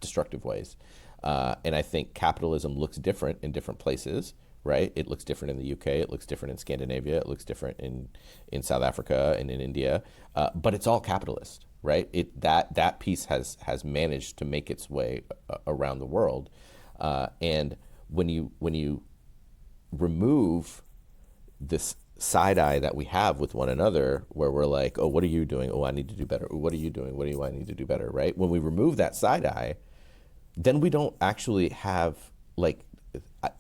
destructive ways. And I think capitalism looks different in different places, right? It looks different in the UK, it looks different in Scandinavia, it looks different in South Africa and in India, but it's all capitalist, right? That piece has managed to make its way around the world. And when you remove this side eye that we have with one another, where we're like, oh, what are you doing? Oh, I need to do better. What are you doing? What do I need to do better, right? When we remove that side eye, then we don't actually have, like,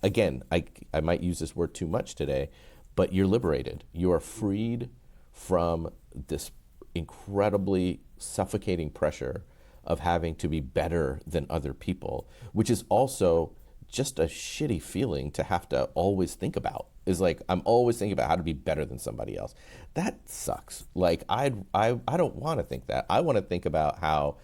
again, I might use this word too much today, but you're liberated. You are freed from this incredibly suffocating pressure of having to be better than other people, which is also just a shitty feeling to have to always think about. Is like, I'm always thinking about how to be better than somebody else. That sucks. Like, I don't want to think that. I want to think about how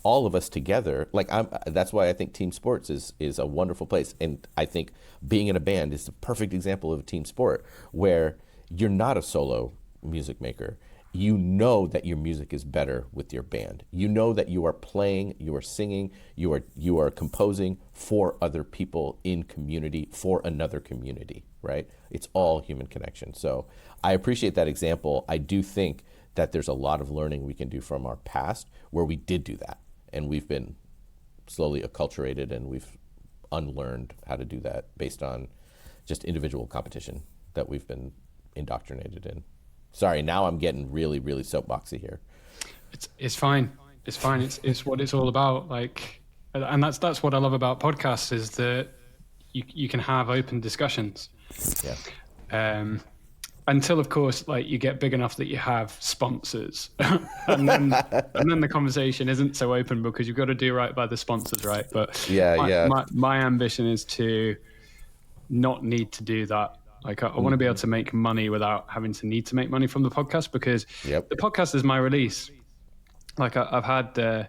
all of us together, like, that's why I think team sports is a wonderful place. And I think being in a band is the perfect example of a team sport where you're not a solo music maker. You know that your music is better with your band. You know that you are playing, you are singing, you are composing for other people in community, for another community, right? It's all human connection. So I appreciate that example. I do think that there's a lot of learning we can do from our past where we did do that. And we've been slowly acculturated and we've unlearned how to do that based on just individual competition that we've been indoctrinated in. Sorry, now I'm getting really, really soapboxy here. It's fine. It's fine. It's what it's all about. Like, and that's what I love about podcasts is that you can have open discussions. Yeah. Until, of course, like, you get big enough that you have sponsors, and then the conversation isn't so open because you've got to do right by the sponsors, right? But my ambition is to not need to do that. Like, I want to be able to make money without having to need to make money from the podcast, because the podcast is my release. Like, I've had a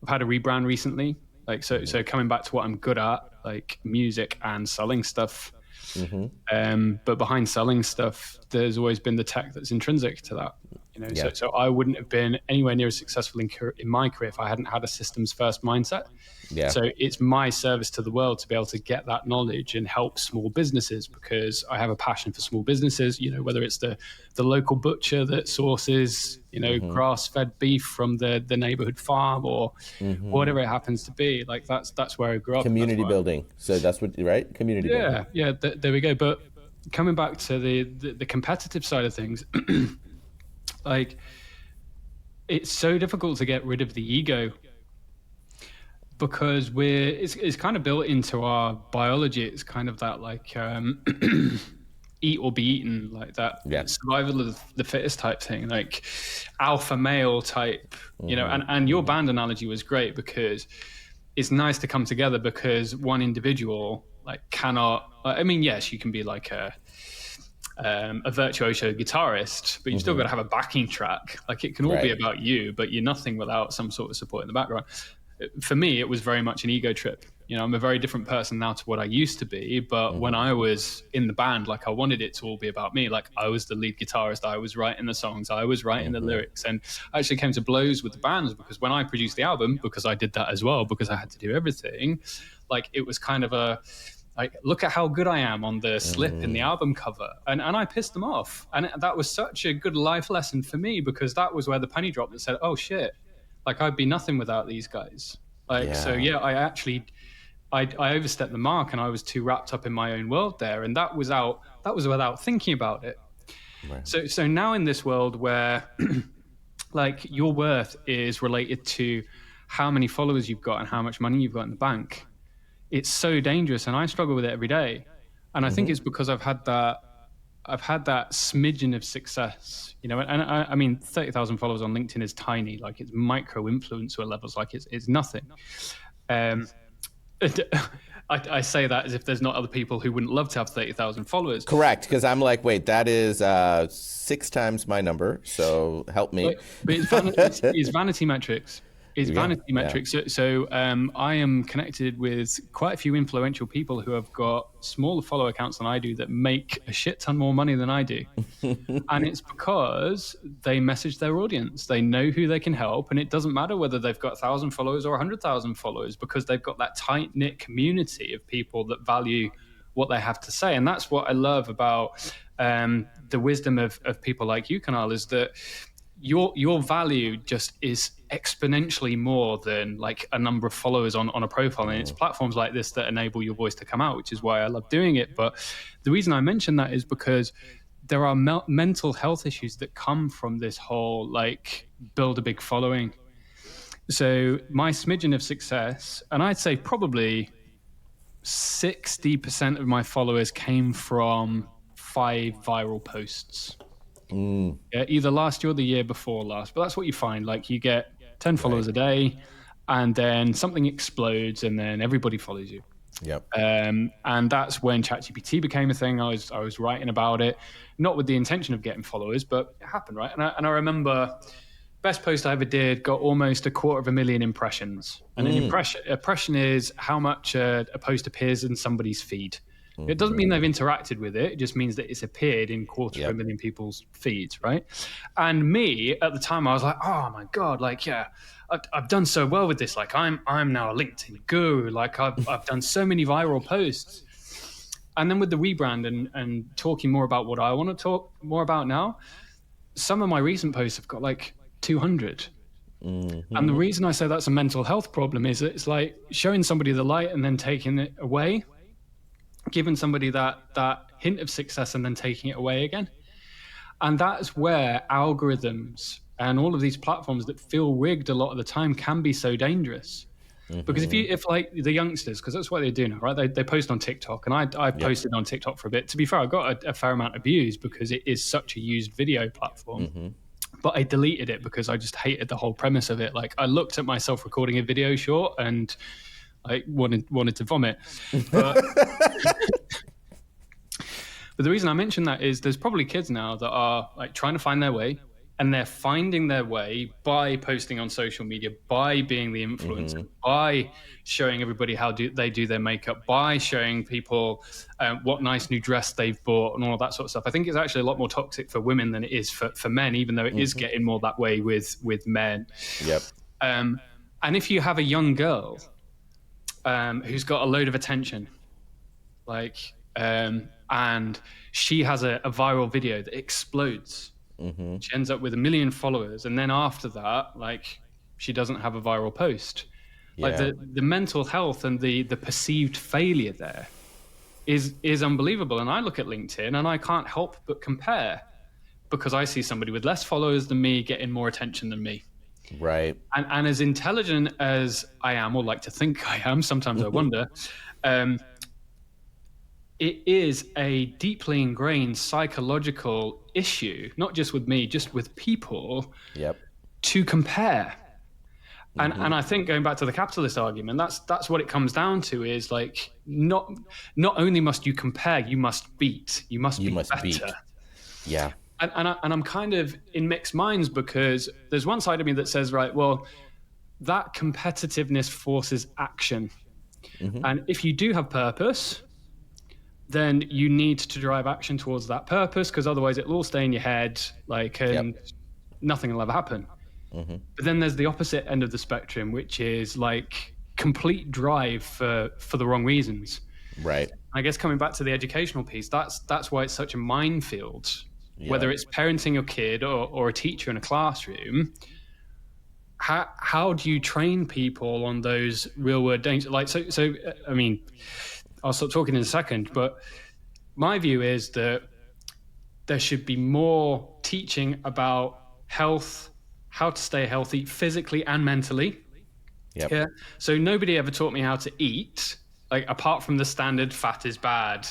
rebrand recently. Like, so coming back to what I'm good at, like music and selling stuff. But behind selling stuff, there's always been the tech that's intrinsic to that. So I wouldn't have been anywhere near as successful in my career if I hadn't had a systems first mindset. Yeah. So it's my service to the world to be able to get that knowledge and help small businesses, because I have a passion for small businesses, whether it's the local butcher that sources, grass-fed beef from the neighborhood farm, or whatever it happens to be. Like, that's where I grew up. Community building. So that's what, right? Community building. Yeah, there we go. But coming back to the competitive side of things, like, it's so difficult to get rid of the ego, because it's kind of built into our biology. It's kind of that, like, eat or be eaten, like that survival of the fittest type thing, like alpha male type, and your band analogy was great, because it's nice to come together, because one individual, like, cannot, I mean, yes, you can be like a virtuoso guitarist, but you've still got to have a backing track. Like, it can all be about you, but you're nothing without some sort of support in the background. for me, it was very much an ego trip. I'm a very different person now to what I used to be. But when I was in the band, like I wanted it to all be about me. Like I was the lead guitarist, I was writing the songs, I was writing the lyrics. And I actually came to blows with the bands because when I produced the album, because I did that as well, because I had to do everything, like it was kind of like, look at how good I am on the slip in the album cover. And I pissed them off. And that was such a good life lesson for me, because that was where the penny dropped that said, oh shit, like I'd be nothing without these guys. Like, so yeah, I overstepped the mark, and I was too wrapped up in my own world there. And that was without thinking about it. Right. So now in this world where like your worth is related to how many followers you've got and how much money you've got in the bank, it's so dangerous. And I struggle with it every day. And I think it's because I've had that smidgen of success, and I mean, 30,000 followers on LinkedIn is tiny. Like it's micro influencer levels. Like it's nothing. I say that as if there's not other people who wouldn't love to have 30,000 followers. Correct, because I'm like, wait, that is 6 times my number, so help me. But it's vanity metrics. It's vanity metrics. So I am connected with quite a few influential people who have got smaller follower accounts than I do that make a shit ton more money than I do. And it's because they message their audience. They know who they can help. And it doesn't matter whether they've got 1,000 followers or 100,000 followers, because they've got that tight-knit community of people that value what they have to say. And that's what I love about the wisdom of people like you, Kunal, is that your value just is exponentially more than like a number of followers on a profile. And it's platforms like this that enable your voice to come out, which is why I love doing it. But the reason I mention that is because there are mental health issues that come from this whole like build a big following. So my smidgen of success, and I'd say probably 60% of my followers came from 5 viral posts. Either last year or the year before last, but that's what you find. Like you get 10 followers a day, and then something explodes, and then everybody follows you. Yep. And that's when ChatGPT became a thing. I was writing about it, not with the intention of getting followers, but it happened, right? And I remember best post I ever did got almost 250,000 impressions. And an impression is how much a post appears in somebody's feed. It doesn't mean they've interacted with it. It just means that it's appeared in 250,000 people's feeds, right? And me, at the time, I was like, oh my God, like, yeah, I've done so well with this. Like, I'm now a LinkedIn guru. Like, I've done so many viral posts. And then with the rebrand and talking more about what I want to talk more about now, some of my recent posts have got like 200. And the reason I say that's a mental health problem is it's like showing somebody the light and then taking it away, giving somebody that hint of success and then taking it away again. And that's where algorithms and all of these platforms that feel rigged a lot of the time can be so dangerous. Because if like the youngsters, because that's what they do now, right? They post on TikTok, and I posted on TikTok for a bit. To be fair, I got a fair amount of views because it is such a used video platform. But I deleted it because I just hated the whole premise of it. Like I looked at myself recording a video short and I wanted to vomit. But the reason I mention that is there's probably kids now that are like trying to find their way, and they're finding their way by posting on social media, by being the influencer, by showing everybody how they do their makeup, by showing people what nice new dress they've bought and all of that sort of stuff. I think it's actually a lot more toxic for women than it is for men, even though it is getting more that way with men. Yep. And if you have a young girl who's got a load of attention, like, and she has a viral video that explodes. She ends up with 1 million followers, and then after that, like, she doesn't have a viral post. Like the mental health and the perceived failure there is unbelievable. And I look at LinkedIn and I can't help but compare, because I see somebody with less followers than me getting more attention than me. Right. And as intelligent as I am, or like to think I am, sometimes I wonder, it is a deeply ingrained psychological issue, not just with me, just with people, to compare. And I think, going back to the capitalist argument, that's what it comes down to, is like not only must you compare, you must beat. You must be better. Beat. Yeah. And I'm kind of in mixed minds, because there's one side of me that says, right, well, that competitiveness forces action. And if you do have purpose, then you need to drive action towards that purpose, because otherwise it'll all stay in your head, and nothing will ever happen. But then there's the opposite end of the spectrum, which is complete drive for the wrong reasons. Right. I guess coming back to the educational piece, that's why it's such a minefield. Whether it's parenting your kid or a teacher in a classroom, how do you train people on those real world dangers? I mean, I'll stop talking in a second, but my view is that there should be more teaching about health, how to stay healthy physically and mentally. Yep. Yeah. So nobody ever taught me how to eat, apart from the standard fat is bad,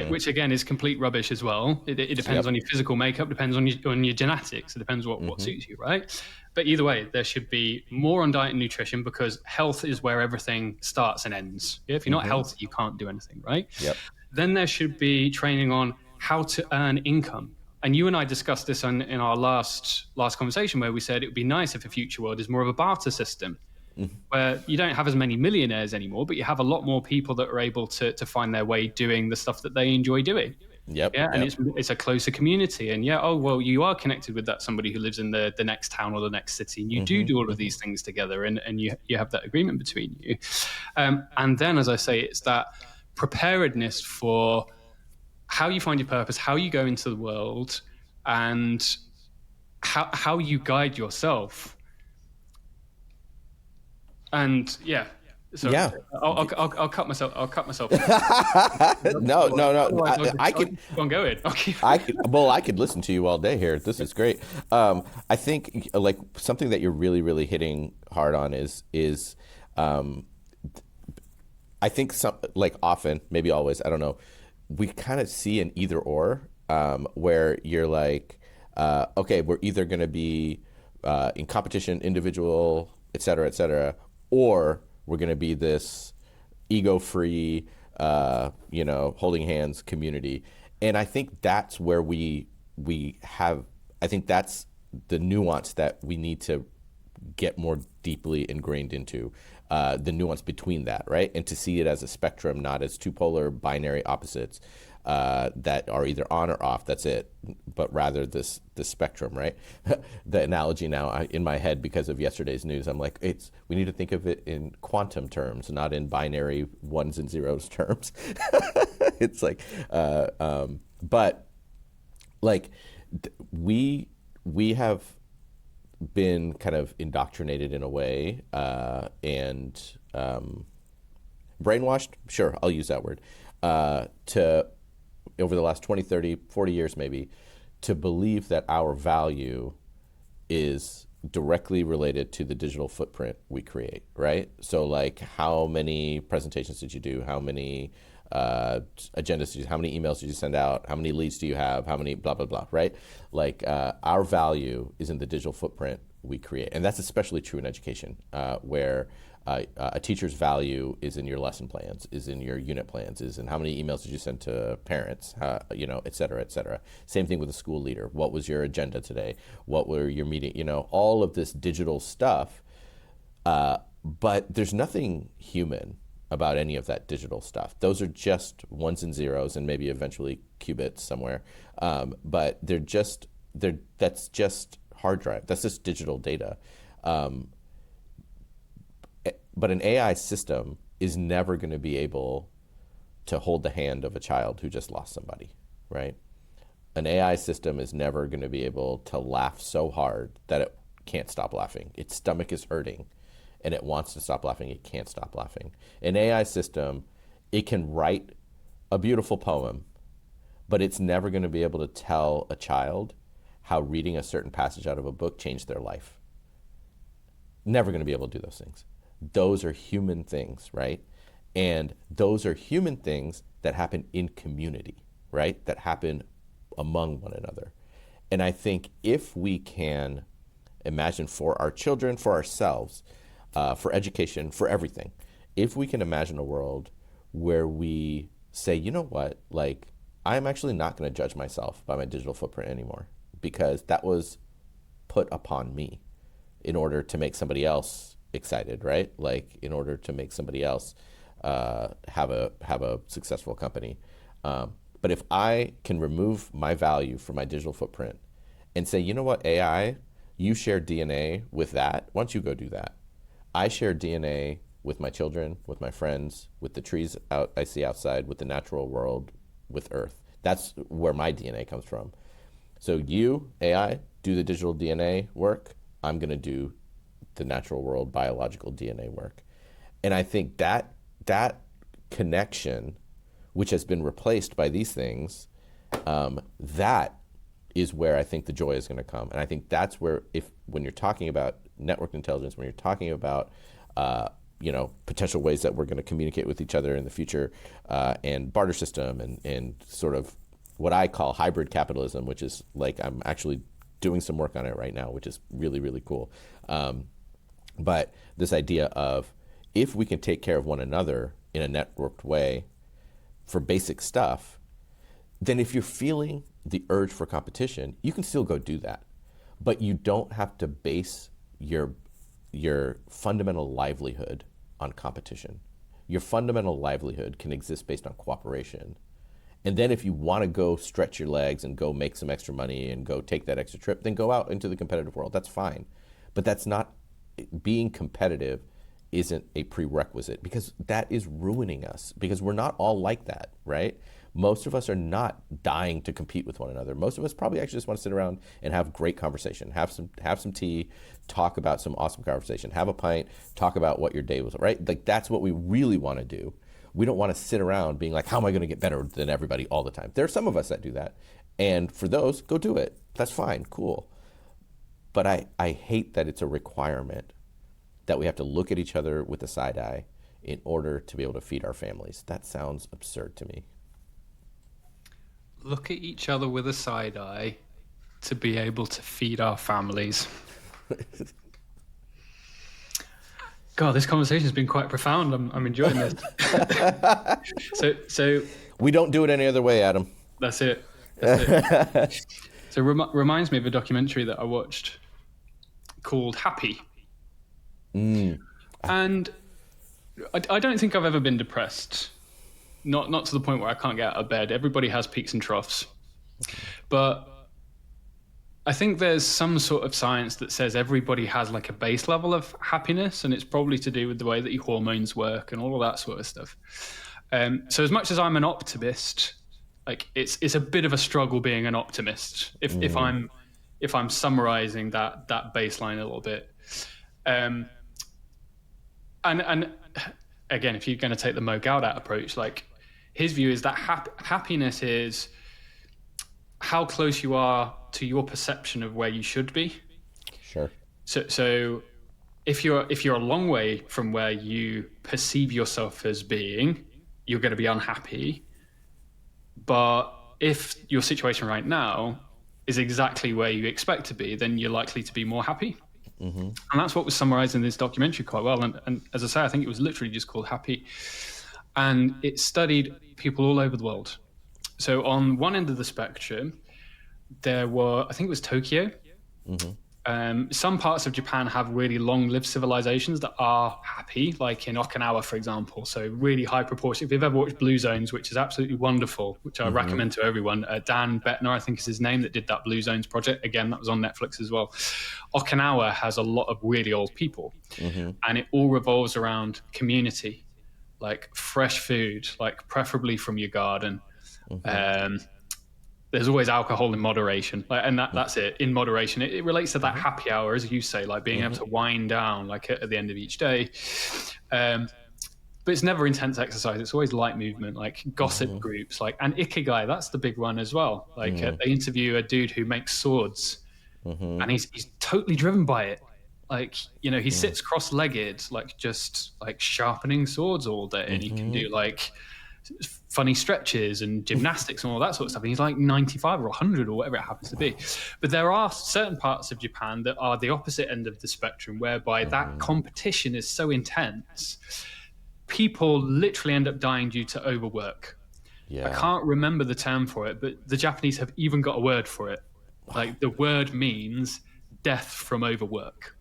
which again is complete rubbish as well. It depends on your physical makeup, depends on your genetics. It depends what suits you, right? But either way, there should be more on diet and nutrition, because health is where everything starts and ends. Yeah? If you're not healthy, you can't do anything, right? Yep. Then there should be training on how to earn income. And you and I discussed this in our last conversation, where we said it would be nice if a future world is more of a barter system, where you don't have as many millionaires anymore, but you have a lot more people that are able to find their way doing the stuff that they enjoy doing. And it's a closer community. And you are connected with that somebody who lives in the next town or the next city, and you do all of these things together, and you have that agreement between you. And then, as I say, it's that preparedness for how you find your purpose, how you go into the world, and how you guide yourself. And I'll cut myself. No. I could. I'm going. I could listen to you all day here. This is great. I think something that you're really, really hitting hard on is I think often, maybe always, I don't know, we kind of see an either or, where you're okay, we're either going to be in competition, individual, et cetera, or we're going to be this ego-free, holding hands community. And I think that's where I think that's the nuance that we need to get more deeply ingrained into, the nuance between that, right? And to see it as a spectrum, not as two polar binary opposites that are either on or off, that's it, but rather this spectrum, right? The analogy now in my head, because of yesterday's news, I'm we need to think of it in quantum terms, not in binary ones and zeros terms. It's but we have been kind of indoctrinated in a way, and brainwashed, sure, I'll use that word, to over the last 20, 30, 40 years maybe, to believe that our value is directly related to the digital footprint we create, right? So how many presentations did you do? How many agendas did you, how many emails did you send out? How many leads do you have? How many blah, blah, blah, right? Our value is in the digital footprint we create. And that's especially true in education, where a teacher's value is in your lesson plans, is in your unit plans, is in how many emails did you send to parents, et cetera, et cetera. Same thing with a school leader. What was your agenda today? What were your meeting? All of this digital stuff, but there's nothing human about any of that digital stuff. Those are just ones and zeros, and maybe eventually qubits somewhere. But that's just hard drive. That's just digital data. But an AI system is never going to be able to hold the hand of a child who just lost somebody, right? An AI system is never going to be able to laugh so hard that it can't stop laughing. Its stomach is hurting and it wants to stop laughing. It can't stop laughing. An AI system, it can write a beautiful poem, but it's never going to be able to tell a child how reading a certain passage out of a book changed their life. Never going to be able to do those things. Those are human things, right? And those are human things that happen in community, right? That happen among one another. And I think if we can imagine for our children, for ourselves, for education, for everything, if we can imagine a world where we say, you know what, I'm actually not going to judge myself by my digital footprint anymore, because that was put upon me in order to make somebody else excited, right? Like in order to make somebody else have a successful company. But if I can remove my value from my digital footprint and say, you know what, AI, you share DNA with that. Why don't you go do that? I share DNA with my children, with my friends, with the trees out I see outside, with the natural world, with Earth. That's where my DNA comes from. So you, AI, do the digital DNA work. I'm going to do the natural world biological DNA work. And I think that connection, which has been replaced by these things, that is where I think the joy is going to come. And I think that's where, when you're talking about network intelligence, when you're talking about potential ways that we're going to communicate with each other in the future, and barter system and sort of what I call hybrid capitalism, which is like, I'm actually doing some work on it right now, which is really, really cool. But this idea of, if we can take care of one another in a networked way for basic stuff, then if you're feeling the urge for competition, you can still go do that. But you don't have to base your fundamental livelihood on competition. Your fundamental livelihood can exist based on cooperation. And then if you want to go stretch your legs and go make some extra money and go take that extra trip, then go out into the competitive world. That's fine. But that's not, being competitive isn't a prerequisite, because that is ruining us, because we're not all like that, right? Most of us are not dying to compete with one another. Most of us probably actually just want to sit around and have great conversation, have some tea, talk about some awesome conversation, have a pint, talk about what your day was, right? Like, that's what we really want to do. We don't want to sit around being like, how am I going to get better than everybody all the time? There are some of us that do that. And for those, go do it. That's fine, cool. But I hate that it's a requirement that we have to look at each other with a side eye in order to be able to feed our families. That sounds absurd to me. Look at each other with a side eye to be able to feed our families. God, this conversation has been quite profound. I'm enjoying this. So we don't do it any other way, Adam. That's it. So reminds me of a documentary that I watched called Happy. And I don't think I've ever been depressed. Not to the point where I can't get out of bed. Everybody has peaks and troughs. But I think there's some sort of science that says everybody has like a base level of happiness, and it's probably to do with the way that your hormones work and all of that sort of stuff. So as much as I'm an optimist, like it's a bit of a struggle being an optimist if I'm summarizing that baseline a little bit. And again, if you're going to take the Mo Gaudat approach, like his view is that happiness is how close you are to your perception of where you should be. Sure. So if you're a long way from where you perceive yourself as being, you're going to be unhappy. But if your situation right now is exactly where you expect to be, then you're likely to be more happy. Mm-hmm. And that's what was summarized in this documentary quite well. And as I say, I think it was literally just called Happy. And it studied people all over the world. So on one end of the spectrum, there were, I think it was Tokyo. Mm-hmm. Some parts of Japan have really long-lived civilizations that are happy, like in Okinawa, for example. So really high proportion. If you've ever watched Blue Zones, which is absolutely wonderful, which I recommend to everyone, Dan Bettner, I think is his name, that did that Blue Zones project. Again, that was on Netflix as well. Okinawa has a lot of really old people, and it all revolves around community, like fresh food, like preferably from your garden. There's always alcohol in moderation, and that's it, in moderation. It relates to that happy hour, as you say, like being able to wind down like at the end of each day. But it's never intense exercise. It's always light movement, like gossip groups, like, and Ikigai, that's the big one as well. Like they interview a dude who makes swords, and he's totally driven by it. Like, he sits cross-legged, like just like sharpening swords all day, and he can do like funny stretches and gymnastics and all that sort of stuff. And he's like 95 or 100 or whatever it happens to be. But there are certain parts of Japan that are the opposite end of the spectrum, whereby that competition is so intense, people literally end up dying due to overwork. Yeah. I can't remember the term for it, but the Japanese have even got a word for it. Like the word means death from overwork.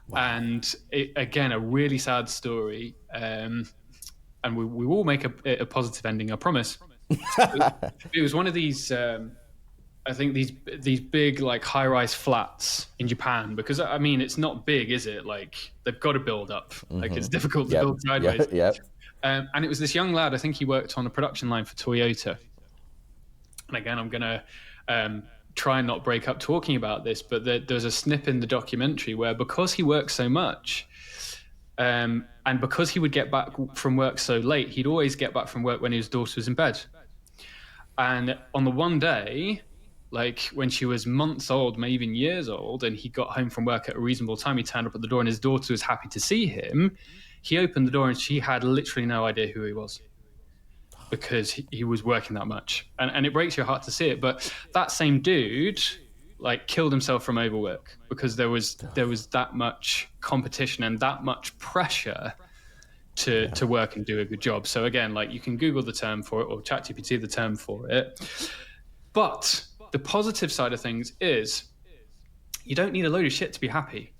Wow. And again, a really sad story. And we will make a positive ending, I promise. It was one of these. I think these big like high rise flats in Japan, because I mean it's not big, is it? Like they've got to build up. Like it's difficult to Yep. build sideways. Yep. Yep. And it was this young lad. I think he worked on a production line for Toyota. And again, I'm gonna try and not break up talking about this, but there's a snip in the documentary where, because he worked so much, and because he would get back from work so late, he'd always get back from work when his daughter was in bed. And on the one day, like when she was months old, maybe even years old, and he got home from work at a reasonable time, he turned up at the door and his daughter was happy to see him. He opened the door and she had literally no idea who he was, because he was working that much. And it breaks your heart to see it. But that same dude like killed himself from overwork, because there was that much competition and that much pressure to work and do a good job. So again, like you can Google the term for it or ChatGPT the term for it. But the positive side of things is you don't need a load of shit to be happy.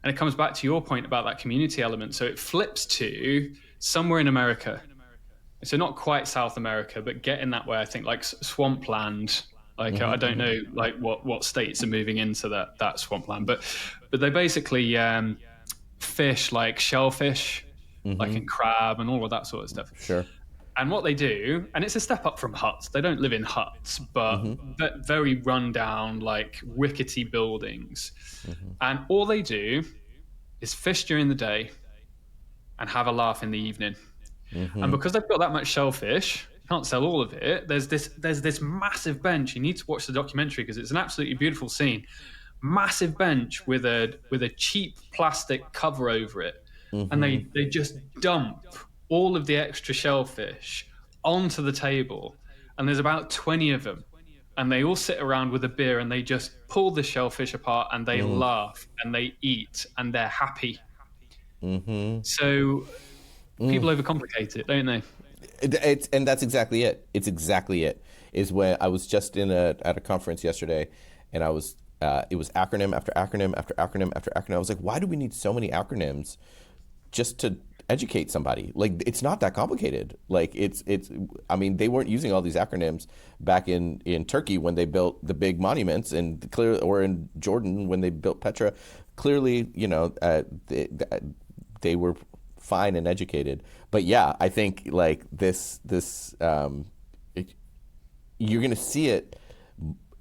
And it comes back to your point about that community element. So it flips to somewhere in America. So not quite South America, but getting that way, I think, like swampland. Like I don't know like what states are moving into that swampland, but they basically fish like shellfish, like in crab and all of that sort of stuff. Sure. And what they do, and it's a step up from huts. They don't live in huts, but very rundown, like rickety buildings. And all they do is fish during the day and have a laugh in the evening. And because they've got that much shellfish, can't sell all of it. There's this massive bench. You need to watch the documentary because it's an absolutely beautiful scene. Massive bench with a cheap plastic cover over it, and they just dump all of the extra shellfish onto the table, and there's about 20 of them, and they all sit around with a beer and they just pull the shellfish apart and they laugh and they eat and they're happy. So people overcomplicate it, don't they? And that's exactly it. It's exactly it. Is when I was just at a conference yesterday, and I was it was acronym after acronym after acronym after acronym. I was like, why do we need so many acronyms just to educate somebody? Like, it's not that complicated. Like it's I mean, they weren't using all these acronyms back in Turkey when they built the big monuments, and clearly, or in Jordan when they built Petra. Clearly, you know, they were fine and educated. But yeah, I think like this you're going to see it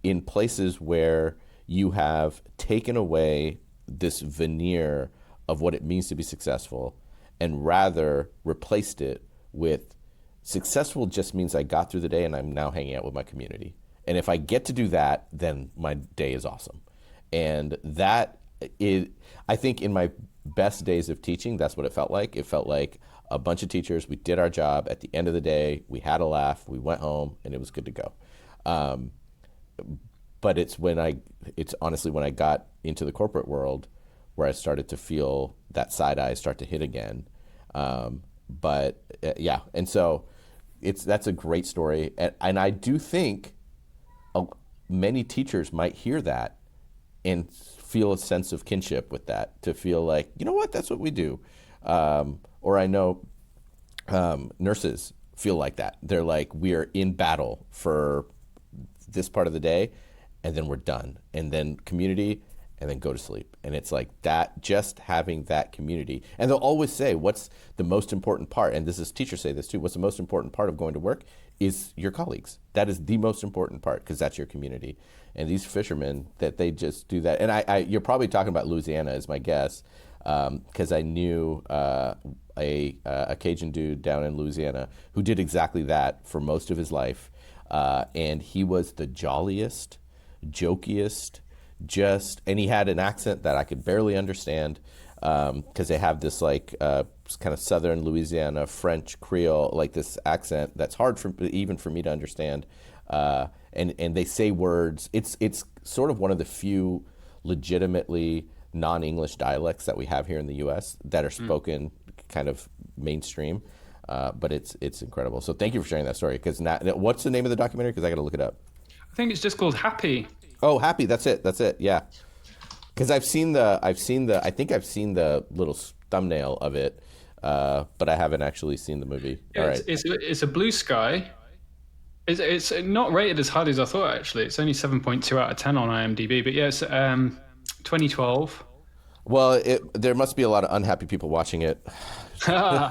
in places where you have taken away this veneer of what it means to be successful, and rather replaced it with successful just means I got through the day and I'm now hanging out with my community. And if I get to do that, then my day is awesome. And that is, I think in my best days of teaching, that's what it felt like. It felt like a bunch of teachers, we did our job. At the end of the day, we had a laugh, we went home, and it was good to go. But it's honestly when I got into the corporate world where I started to feel that side eye start to hit again. Yeah, and so that's a great story, and I do think many teachers might hear that and feel a sense of kinship with that, to feel like, you know what, that's what we do. Or I know nurses feel like that. They're like, we are in battle for this part of the day, and then we're done. And then community, and then go to sleep. And it's like that, just having that community. And they'll always say, what's the most important part? And teachers say this too, what's the most important part of going to work is your colleagues. That is the most important part, because that's your community. And these fishermen, that they just do that. And you're probably talking about Louisiana is my guess, because I knew a Cajun dude down in Louisiana who did exactly that for most of his life. And he was the jolliest, jokiest, and he had an accent that I could barely understand, because they have this like kind of southern Louisiana French Creole, like this accent that's hard even for me to understand. And they say words. It's sort of one of the few legitimately non-English dialects that we have here in the U.S. that are spoken kind of mainstream. But it's incredible. So thank you for sharing that story. Because what's the name of the documentary? Because I got to look it up. I think it's just called Happy. Oh, Happy. That's it. Yeah. Because I think I've seen the little thumbnail of it, but I haven't actually seen the movie. Yeah, All right. it's a blue sky. It's not rated as highly as I thought, actually. It's only 7.2 out of 10 on IMDb. But yeah, it's 2012. Well, there must be a lot of unhappy people watching it. Yeah,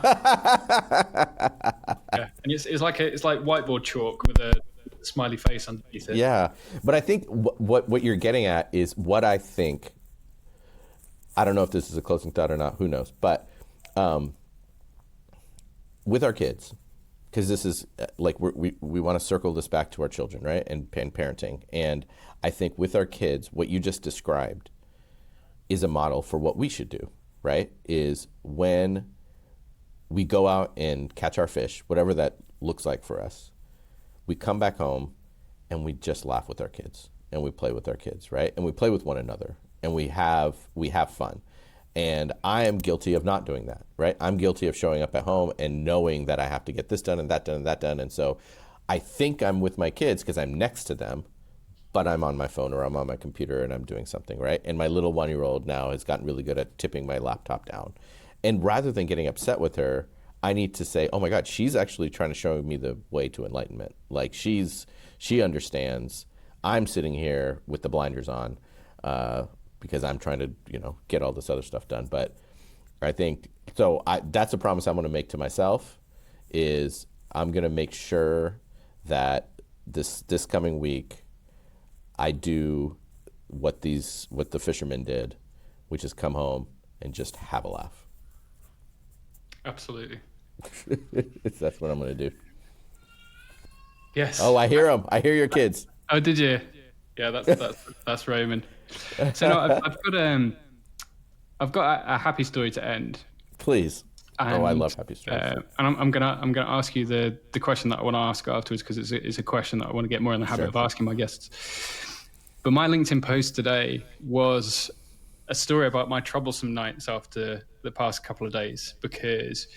and it's like whiteboard chalk with a smiley face underneath it. Yeah, but I think what you're getting at is what I think. I don't know if this is a closing thought or not. Who knows? But with our kids, because this is like we want to circle this back to our children, right? And parenting. And I think with our kids, what you just described is a model for what we should do, right? Is when we go out and catch our fish, whatever that looks like for us, we come back home and we just laugh with our kids and we play with our kids, right? And we play with one another and we have fun. And I am guilty of not doing that, right? I'm guilty of showing up at home and knowing that I have to get this done and that done and that done. And so I think I'm with my kids because I'm next to them, but I'm on my phone or I'm on my computer and I'm doing something, right? And my little 1-year-old now has gotten really good at tipping my laptop down. And rather than getting upset with her, I need to say, oh my God, she's actually trying to show me the way to enlightenment. Like she understands. I'm sitting here with the blinders on because I'm trying to, get all this other stuff done. But I think, that's a promise I'm going to make to myself is I'm going to make sure that this coming week I do what the fishermen did, which is come home and just have a laugh. Absolutely. That's what I'm going to do. Yes. Oh, I hear them. I hear your kids. Oh, did you? Yeah, that's Roman. So no, I've got a happy story to end. Please. And, I love happy stories. And I'm gonna ask you the question that I want to ask afterwards because it's a question that I want to get more in the habit of asking my guests. But my LinkedIn post today was a story about my troublesome nights after the past couple of days, because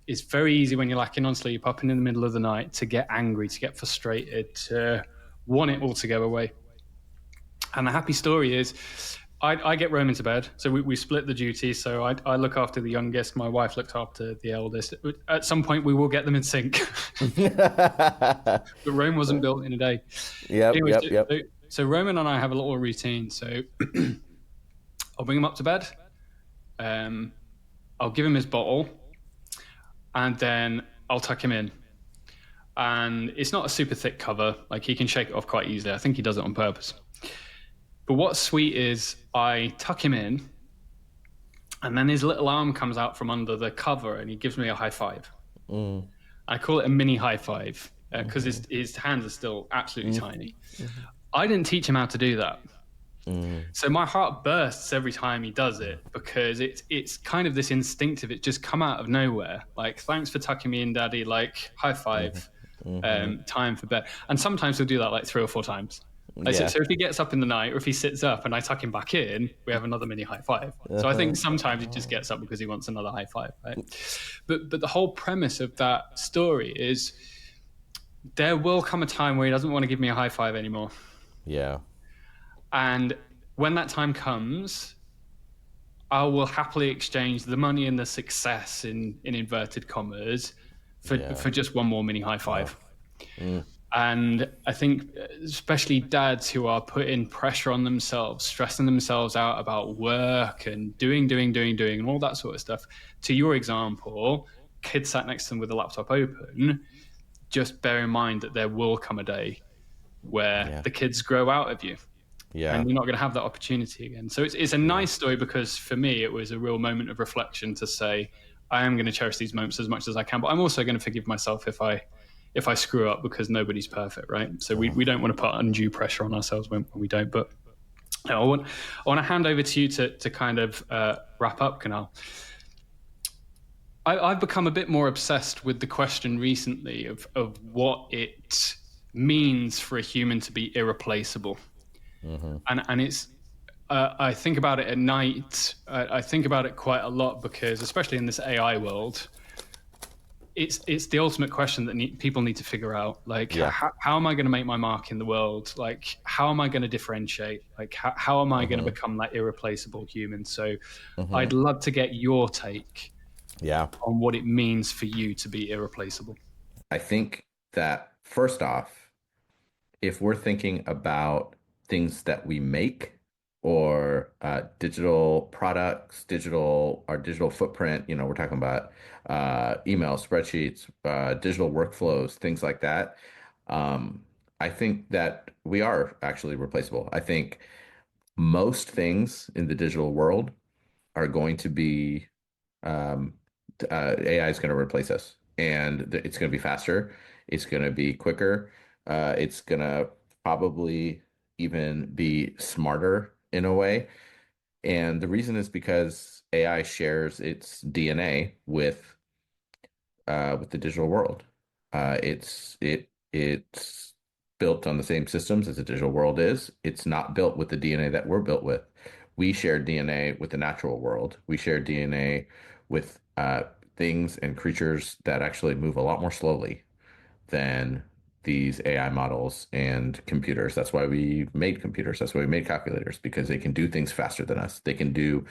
it's very easy when you're lacking on sleep, up in the middle of the night, to get angry, to get frustrated, to want it all to go away. And the happy story is I get Roman to bed. So we split the duties. So I look after the youngest. My wife looks after the eldest. At some point, we will get them in sync. But Rome wasn't built in a day. Yep. So Roman and I have a little routine. So I'll bring him up to bed. I'll give him his bottle. And then I'll tuck him in. And it's not a super thick cover. Like, he can shake it off quite easily. I think he does it on purpose. But what's sweet is I tuck him in, and then his little arm comes out from under the cover, and he gives me a high five. I call it a mini high five because his hands are still absolutely tiny. I didn't teach him how to do that. So my heart bursts every time he does it, because it's kind of this instinctive, it's just come out of nowhere. Like, thanks for tucking me in, Daddy. Like, high five, time for bed. And sometimes he'll do that like 3 or 4 times. So if he gets up in the night, or if he sits up and I tuck him back in, we have another mini high five. So I think sometimes he just gets up because he wants another high five, right? But the whole premise of that story is there will come a time where he doesn't want to give me a high five anymore. Yeah. And when that time comes, I will happily exchange the money and the success in inverted commas for just one more mini high five. And I think especially dads who are putting pressure on themselves, stressing themselves out about work and doing and all that sort of stuff. To your example, kids sat next to them with the laptop open, just bear in mind that there will come a day where the kids grow out of you. And you're not going to have that opportunity again. So it's a nice story, because for me, it was a real moment of reflection to say, I am going to cherish these moments as much as I can, but I'm also going to forgive myself if I screw up, because nobody's perfect, right? So we don't want to put undue pressure on ourselves when we don't. But I want to hand over to you to kind of wrap up, Kunal. I've become a bit more obsessed with the question recently of what it means for a human to be irreplaceable. And it's I think about it at night. I think about it quite a lot, because especially in this AI world, it's the ultimate question that people need to figure out. Like, Yeah. how am I going to make my mark in the world? Like, how am I going to differentiate? Like, how am I going to Mm-hmm. become that irreplaceable human? So, Mm-hmm. I'd love to get your take Yeah. on what it means for you to be irreplaceable. I think that first off, if we're thinking about things that we make or digital products, our digital footprint, we're talking about email, spreadsheets, digital workflows, things like that. Um, I think that we are actually replaceable. I think most things in the digital world are going to be um, AI is going to replace us, and it's going to be faster. It's going to be quicker. It's going to probably even be smarter in a way. And the reason is because AI shares its DNA with the digital world. It's built on the same systems as the digital world is. It's not built with the DNA that we're built with. We share DNA with the natural world. We share DNA with things and creatures that actually move a lot more slowly than these AI models and computers. That's why we made computers. That's why we made calculators, because they can do things faster than us. They can do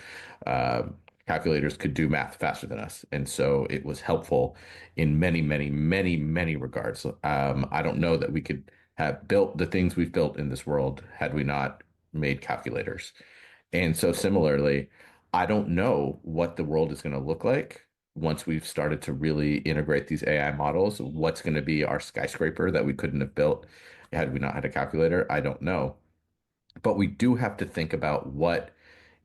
uh, calculators could do math faster than us, and so it was helpful in many, many, many, many regards. I don't know that we could have built the things we've built in this world had we not made calculators. And so similarly, I don't know what the world is going to look like once we've started to really integrate these AI models. What's going to be our skyscraper that we couldn't have built had we not had a calculator? I don't know. But we do have to think about what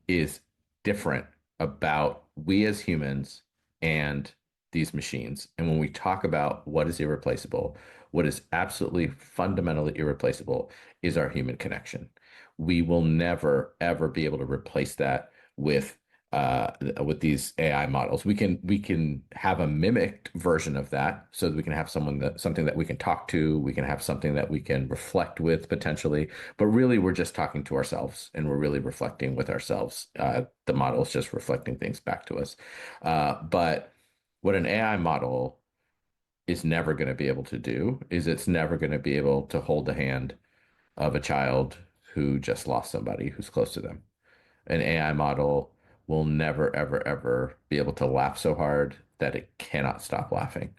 is different about we as humans and these machines. And when we talk about what is irreplaceable, what is absolutely fundamentally irreplaceable is our human connection. We will never ever be able to replace that with with these AI models. We can have a mimicked version of that so that we can have something that we can talk to, we can have something that we can reflect with potentially, but really we're just talking to ourselves and we're really reflecting with ourselves. The model is just reflecting things back to us. But what an AI model is never going to be able to do is it's never going to be able to hold the hand of a child who just lost somebody who's close to them. An AI model will never, ever, ever be able to laugh so hard that it cannot stop laughing.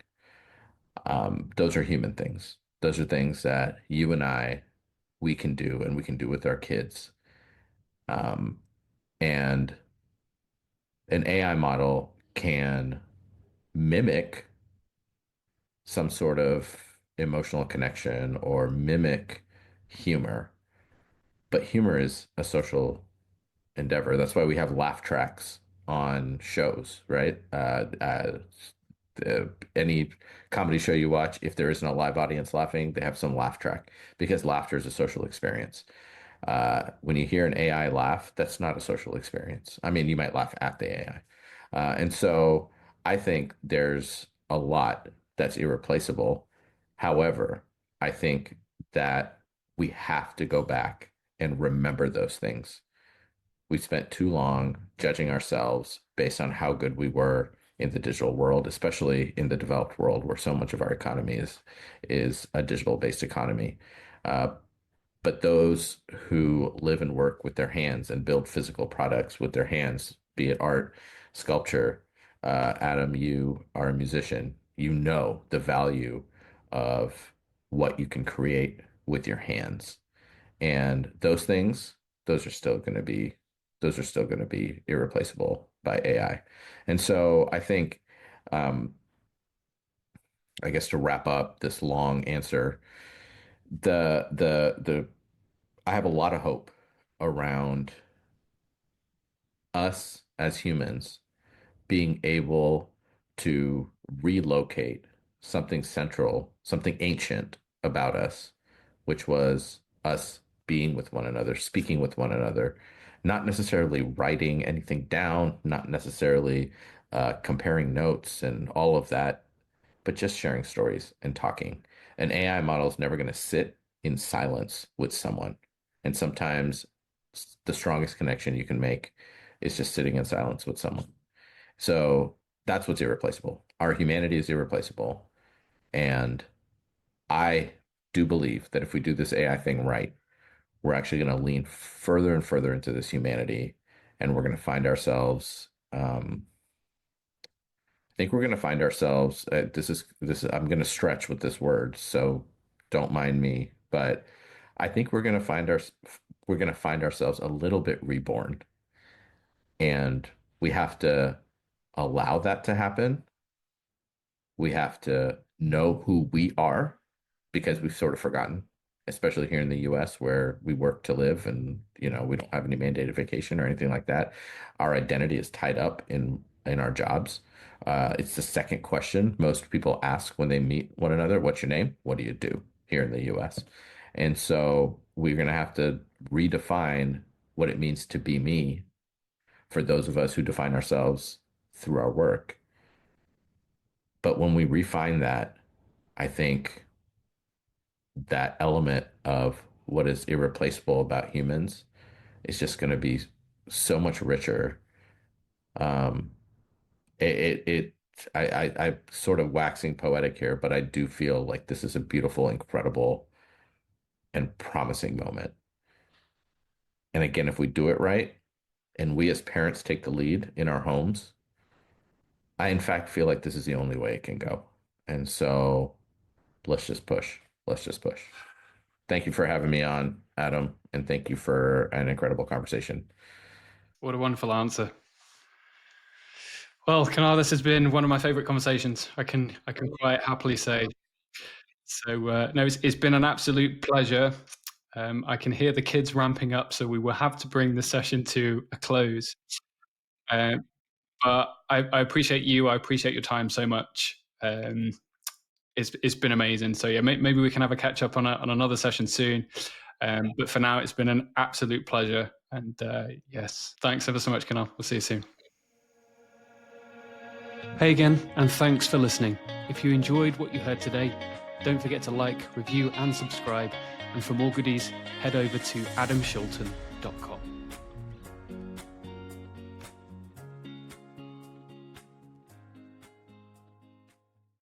Those are human things. Those are things that you and I, we can do and we can do with our kids. Um, and an AI model can mimic some sort of emotional connection or mimic humor, but humor is a social endeavor. That's why we have laugh tracks on shows, right? Any comedy show you watch, if there isn't a live audience laughing, they have some laugh track because laughter is a social experience. When you hear an AI laugh, that's not a social experience. I mean, you might laugh at the AI. And so I think there's a lot that's irreplaceable. However, I think that we have to go back and remember those things. We spent too long judging ourselves based on how good we were in the digital world, especially in the developed world where so much of our economy is a digital based economy. Uh, but those who live and work with their hands and build physical products with their hands, be it art, sculpture, Adam, you are a musician. You know the value of what you can create with your hands. And those things, those are still going to be, those are still going to be irreplaceable by AI. And so I think, um, I guess to wrap up this long answer, the I have a lot of hope around us as humans being able to relocate something central, something ancient about us, which was us being with one another, speaking with one another, not necessarily writing anything down, not necessarily comparing notes and all of that, but just sharing stories and talking. An AI model is never going to sit in silence with someone. And sometimes the strongest connection you can make is just sitting in silence with someone. So that's what's irreplaceable. Our humanity is irreplaceable. And I do believe that if we do this AI thing right, we're actually going to lean further and further into this humanity, and we're going to find ourselves. I think we're going to find ourselves. This is. I'm going to stretch with this word, so don't mind me. But I think we're going to find ourselves a little bit reborn, and we have to allow that to happen. We have to know who we are because we've sort of forgotten, especially here in the US where we work to live and, we don't have any mandated vacation or anything like that. Our identity is tied up in our jobs. It's the second question most people ask when they meet one another. What's your name? What do you do here in the US? And so we're going to have to redefine what it means to be me for those of us who define ourselves through our work. But when we refine that, I think that element of what is irreplaceable about humans is just going to be so much richer. Um, it I sort of waxing poetic here, but I do feel like this is a beautiful, incredible, and promising moment. And again, if we do it right, and we as parents take the lead in our homes, I in fact feel like this is the only way it can go. And so let's just push. Let's just push. Thank you for having me on, Adam, and thank you for an incredible conversation. What a wonderful answer. Well, Kunal, this has been one of my favorite conversations. I can quite happily say. So no, it's been an absolute pleasure. I can hear the kids ramping up, so we will have to bring the session to a close. But I appreciate you. I appreciate your time so much. It's been amazing. So yeah, maybe we can have a catch up on another session soon. But for now, it's been an absolute pleasure. And yes, thanks ever so much, Kunal. We'll see you soon. Hey again, and thanks for listening. If you enjoyed what you heard today, don't forget to like, review, and subscribe. And for more goodies, head over to adamshilton.com.